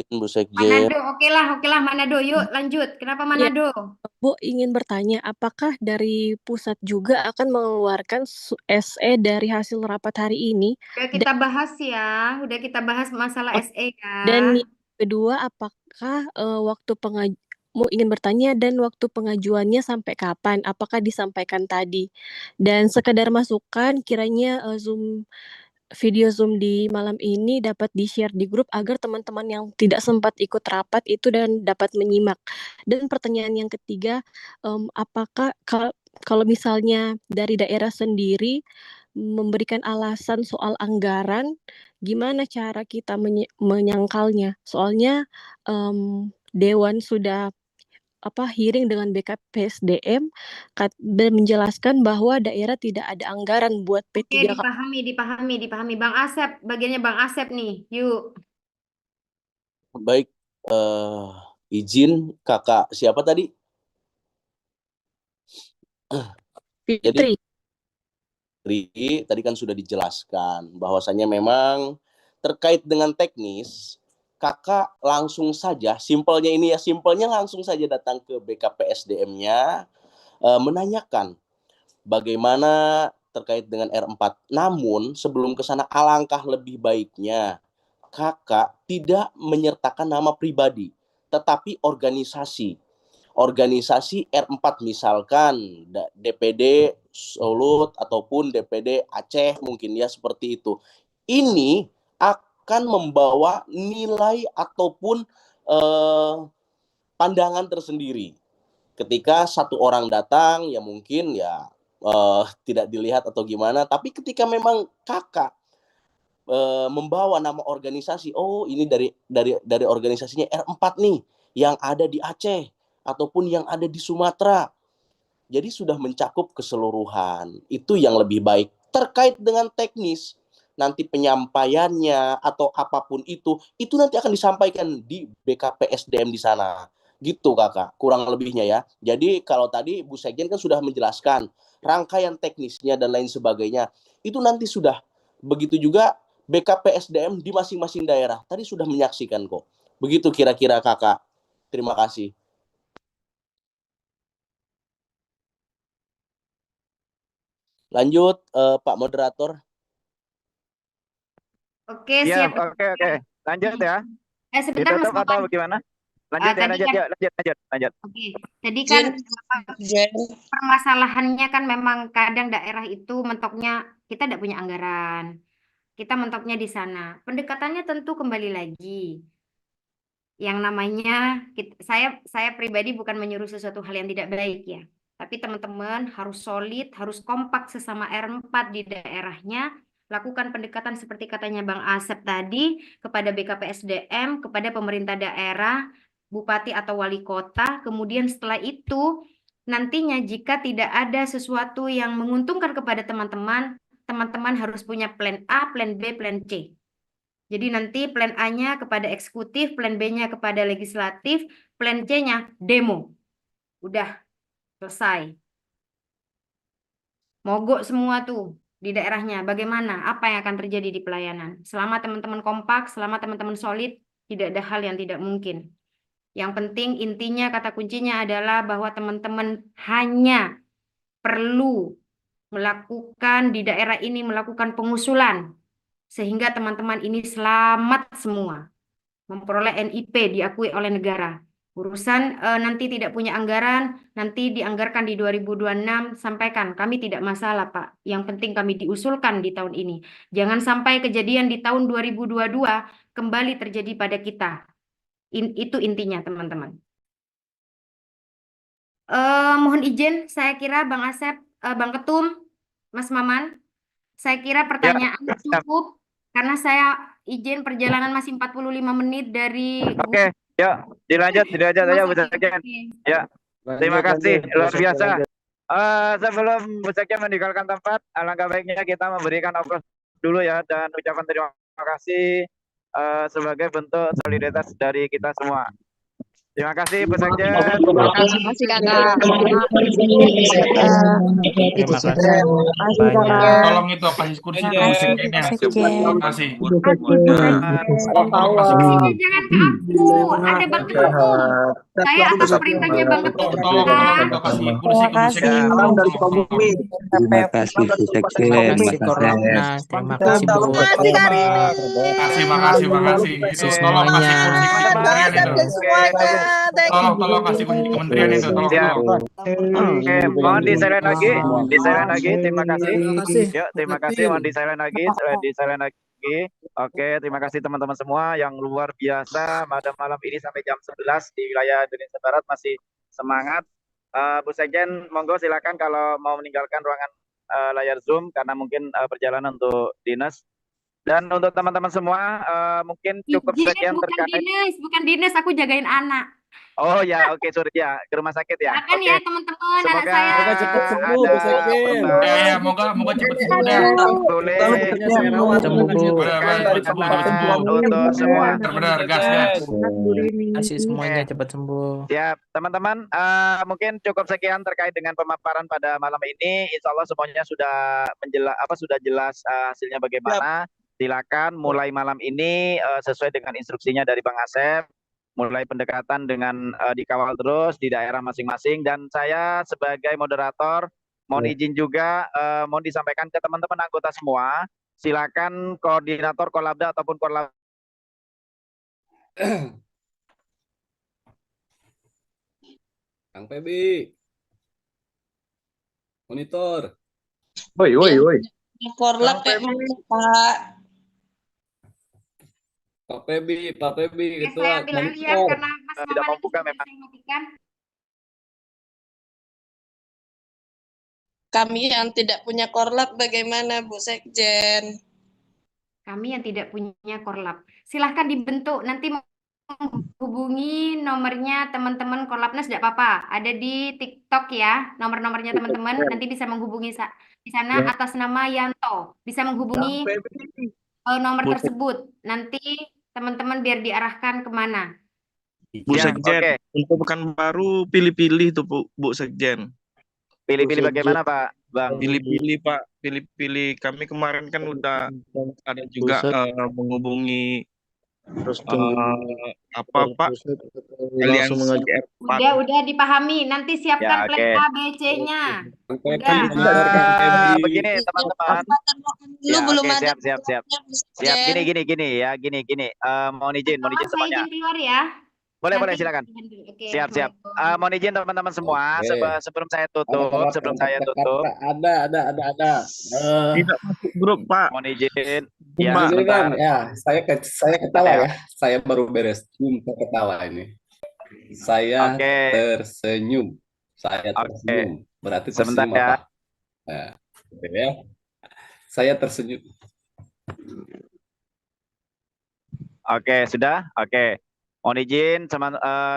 S9: Bu Sekjen.
S1: Manado, oke lah Manado. Yuk lanjut. Kenapa Manado?
S14: Bu ingin bertanya, apakah dari pusat juga akan mengeluarkan SE dari hasil rapat hari ini?
S1: Udah kita bahas ya. Udah kita bahas masalah SE ya.
S14: Dan yang kedua, apakah ingin bertanya dan waktu pengajuannya sampai kapan? Apakah disampaikan tadi? Dan sekedar masukan, kiranya video Zoom di malam ini dapat di-share di grup agar teman-teman yang tidak sempat ikut rapat itu dan dapat menyimak. Dan pertanyaan yang ketiga, apakah kalau misalnya dari daerah sendiri memberikan alasan soal anggaran, gimana cara kita menyangkalnya? Soalnya Dewan sudah hearing dengan BKPSDM dan menjelaskan bahwa daerah tidak ada anggaran buat
S1: Oke,
S14: P3K.
S1: dipahami. Bang Asep, bagiannya Bang Asep nih. Yuk.
S9: Baik, izin kakak siapa tadi? Jadi tadi kan sudah dijelaskan bahwasannya memang terkait dengan teknis, kakak langsung saja, simpelnya langsung saja datang ke BKPSDM-nya menanyakan bagaimana terkait dengan R4. Namun sebelum ke sana alangkah lebih baiknya kakak tidak menyertakan nama pribadi, tetapi organisasi R4 misalkan DPD Sulut ataupun DPD Aceh mungkin ya seperti itu. Ini akan membawa nilai ataupun pandangan tersendiri. Ketika satu orang datang ya mungkin ya tidak dilihat atau gimana, tapi ketika memang kakak membawa nama organisasi, oh ini dari organisasinya R4 nih yang ada di Aceh ataupun yang ada di Sumatera. Jadi sudah mencakup keseluruhan. Itu yang lebih baik. Terkait dengan teknis, nanti penyampaiannya atau apapun itu nanti akan disampaikan di BKPSDM di sana. Gitu kakak, kurang lebihnya ya. Jadi kalau tadi Bu Sekjen kan sudah menjelaskan rangkaian teknisnya dan lain sebagainya. Itu nanti sudah. Begitu juga BKPSDM di masing-masing daerah. Tadi sudah menyaksikan kok. Begitu kira-kira kakak. Terima kasih. Lanjut Pak Moderator.
S1: Oke,
S2: Siap,
S1: siap.
S2: oke. Lanjut ya.
S1: Sebentar Mas
S2: Ditutup atau
S1: Maman.
S2: bagaimana? Lanjut ya, lanjut.
S1: Oke, tadi kan permasalahannya kan memang kadang daerah itu mentoknya kita tidak punya anggaran. Kita mentoknya di sana. Pendekatannya tentu kembali lagi. Yang namanya saya pribadi bukan menyuruh sesuatu hal yang tidak baik ya. Tapi teman-teman harus solid, harus kompak sesama R4 di daerahnya. Lakukan pendekatan seperti katanya Bang Asep tadi kepada BKPSDM, kepada pemerintah daerah, bupati atau wali kota. Kemudian setelah itu nantinya jika tidak ada sesuatu yang menguntungkan kepada teman-teman, teman-teman harus punya plan A, plan B, plan C. Jadi nanti plan A-nya kepada eksekutif, plan B-nya kepada legislatif, plan C-nya demo. Udah selesai. Mogok semua tuh di daerahnya. Bagaimana? Apa yang akan terjadi di pelayanan? Selama teman-teman kompak, selama teman-teman solid, tidak ada hal yang tidak mungkin. Yang penting intinya kata kuncinya adalah bahwa teman-teman hanya perlu melakukan di daerah ini melakukan pengusulan sehingga teman-teman ini selamat semua memperoleh NIP diakui oleh negara. Urusan nanti tidak punya anggaran, nanti dianggarkan di 2026, sampaikan. Kami tidak masalah, Pak. Yang penting kami diusulkan di tahun ini. Jangan sampai kejadian di tahun 2022 kembali terjadi pada kita. Itu intinya, teman-teman. Mohon izin, saya kira Bang Asep, Bang Ketum, Mas Maman, saya kira pertanyaan cukup karena saya izin perjalanan masih 45 menit dari
S2: Oke, yuk dilanjut aja Bu Sekjen. Ya, terima kasih luar biasa. Sebelum Bu Sekjen meninggalkan tempat, alangkah baiknya kita memberikan aplaus dulu ya dan ucapan terima kasih sebagai bentuk solidaritas dari kita semua. Terima kasih Bu Sekjen.
S3: Terima kasih Kakak.
S12: Terima kasih
S6: banyak. Tolong itu kasih kursi ke Bu Sekjennya. Terima kasih.
S1: Jangan ke aku, ada Bang Ketum. Saya atas perintahnya Bang Ketum.
S6: Tolong itu kasih kursi ke Bu Sekjen.
S7: Terima kasih Bu Sekjen.
S3: Terima kasih Bu.
S6: Makasih. Itu tolong kasih kursi ke Bu Sekjen itu. Tolong kasih kunci kementerian itu, tolong.
S2: Siap. Oke, mohon di-silent lagi. Di-silent lagi, terima kasih. Yuk, terima kasih. Mohon di-silent lagi, di-silent lagi. Oke, terima kasih teman-teman semua yang luar biasa pada malam ini sampai jam 11 di wilayah Indonesia Barat masih semangat. Bu Sekjen, monggo silakan kalau mau meninggalkan ruangan layar Zoom karena mungkin perjalanan untuk dinas. Dan untuk teman-teman semua mungkin cukup sekian terkait.
S1: Bukan dinas, aku jagain anak.
S2: Oh ya, oke, sorry ya, ke rumah sakit ya.
S1: Silakan
S2: Oke.
S1: ya teman-teman, anak
S2: Semoga
S1: saya.
S8: Semoga cepat sembuh, Bu
S2: ada
S8: Sekjen.
S6: Moga cepat sembuh dah.
S2: boleh
S8: Saya rawat
S3: Sembuh, Bu.
S6: Benar, cepat sembuh, cepat sembuh.
S2: untuk semua.
S6: Benar, gas.
S3: Kasih semuanya cepat sembuh.
S2: Siap, teman-teman. Mungkin cukup sekian terkait dengan pemaparan pada malam ini. Insya Allah semuanya sudah sudah jelas hasilnya bagaimana. Silakan mulai malam ini sesuai dengan instruksinya dari Bang Asep. Mulai pendekatan dengan dikawal terus di daerah masing-masing. Dan saya sebagai moderator mohon izin juga mohon disampaikan ke teman-teman anggota semua. Silakan koordinator Kolabda ataupun Korlab.
S15: Kang Febi, monitor.
S5: Woi.
S16: Korlap Pak.
S15: Pak Febi,
S1: Oke,
S15: itu
S1: saya ambil alih ya karena Mas
S2: Tidak
S1: Maman
S2: membuka
S1: itu
S2: memang.
S1: saya matikan.
S16: Kami yang tidak punya korlap bagaimana Bu Sekjen?
S1: Kami yang tidak punya korlap. Silahkan dibentuk, nanti hubungi nomornya teman-teman Korlapnas, tidak apa-apa. Ada di TikTok ya, nomor-nomornya teman-teman. Nanti bisa menghubungi di sana atas nama Yanto. Bisa menghubungi nomor tersebut. Nanti teman-teman biar diarahkan kemana.
S17: Bu
S2: Siap,
S17: Sekjen,
S2: oke.
S17: untuk Pekanbaru pilih-pilih tuh Bu Sekjen.
S2: Pilih-pilih bagaimana Pak Bang?
S17: Pilih-pilih Pak, pilih-pilih. Kami kemarin kan udah ada juga menghubungi Pak
S5: langsung
S17: aliansi
S5: mengajak.
S17: R4.
S1: Udah dipahami. Nanti siapkan
S2: Ya,
S1: plan
S2: oke.
S1: A, B, C-nya.
S2: Kan
S1: Udah.
S2: begini teman-teman.
S16: Dulu
S2: Ya,
S16: belum
S2: oke,
S16: ada
S2: siap.
S16: korlapnya, Bu
S2: Siap,
S16: Sekjen.
S2: gini. Mohon izin
S1: Tolong saya
S2: semuanya.
S1: izin keluar ya.
S2: Boleh,
S1: Nanti
S2: silakan.
S1: Oke,
S2: Siap.
S1: Assalamualaikum.
S2: Mohon izin teman-teman semua,
S15: Oke.
S2: sebelum saya tutup,
S15: Ada.
S17: Tidak masuk grup Pak.
S2: mohon izin.
S17: Pak.
S2: Ya,
S15: Ini
S2: sebentar.
S15: kan, ya, saya ketawa
S2: Ya.
S15: ya. Saya baru beres Zoom, saya ketawa ini. Saya
S2: Oke.
S15: tersenyum.
S2: Oke.
S15: Berarti
S2: Sebentar
S15: tersenyum
S2: ya.
S15: apa? Nah, gitu ya. Saya tersenyum.
S2: Oke, sudah? Oke. Mohon izin,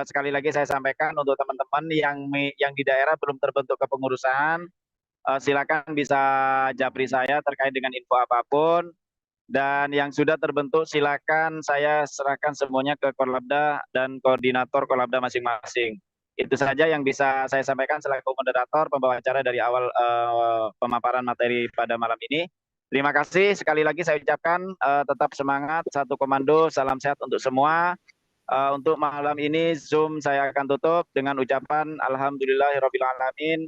S2: sekali lagi saya sampaikan untuk teman-teman yang di daerah belum terbentuk kepengurusan, silakan bisa japri saya terkait dengan info apapun. Dan yang sudah terbentuk silakan saya serahkan semuanya ke Korlabda dan koordinator Korlabda masing-masing. Itu saja yang bisa saya sampaikan selaku moderator pembawa acara dari awal pemaparan materi pada malam ini. Terima kasih sekali lagi saya ucapkan tetap semangat, satu komando, salam sehat untuk semua. Untuk malam ini Zoom saya akan tutup dengan ucapan Alhamdulillahirabbil alamin.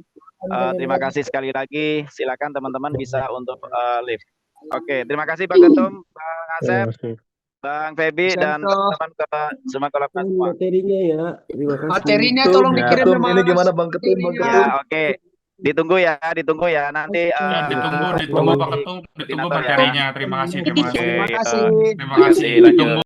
S2: Terima kasih sekali lagi. Silakan teman-teman bisa untuk live. Oke, terima kasih Bang Ketum, Bang Asep, Bang Febi dan teman-teman ke semua Korlapnas semua.
S7: Materinya ya. Terima kasih.
S8: Materinya tolong dikirim
S5: Ketum,
S8: sama
S5: ini gimana Bang Ketum?
S2: Ya, oke. Ditunggu ya. Nanti
S6: Ditunggu Pak Ketum, ditunggu
S2: koordinator ya.
S6: materinya. Terima kasih.
S2: Oke,
S8: Terima kasih.
S6: Terima kasih.
S2: lanjut.
S6: Ditunggu.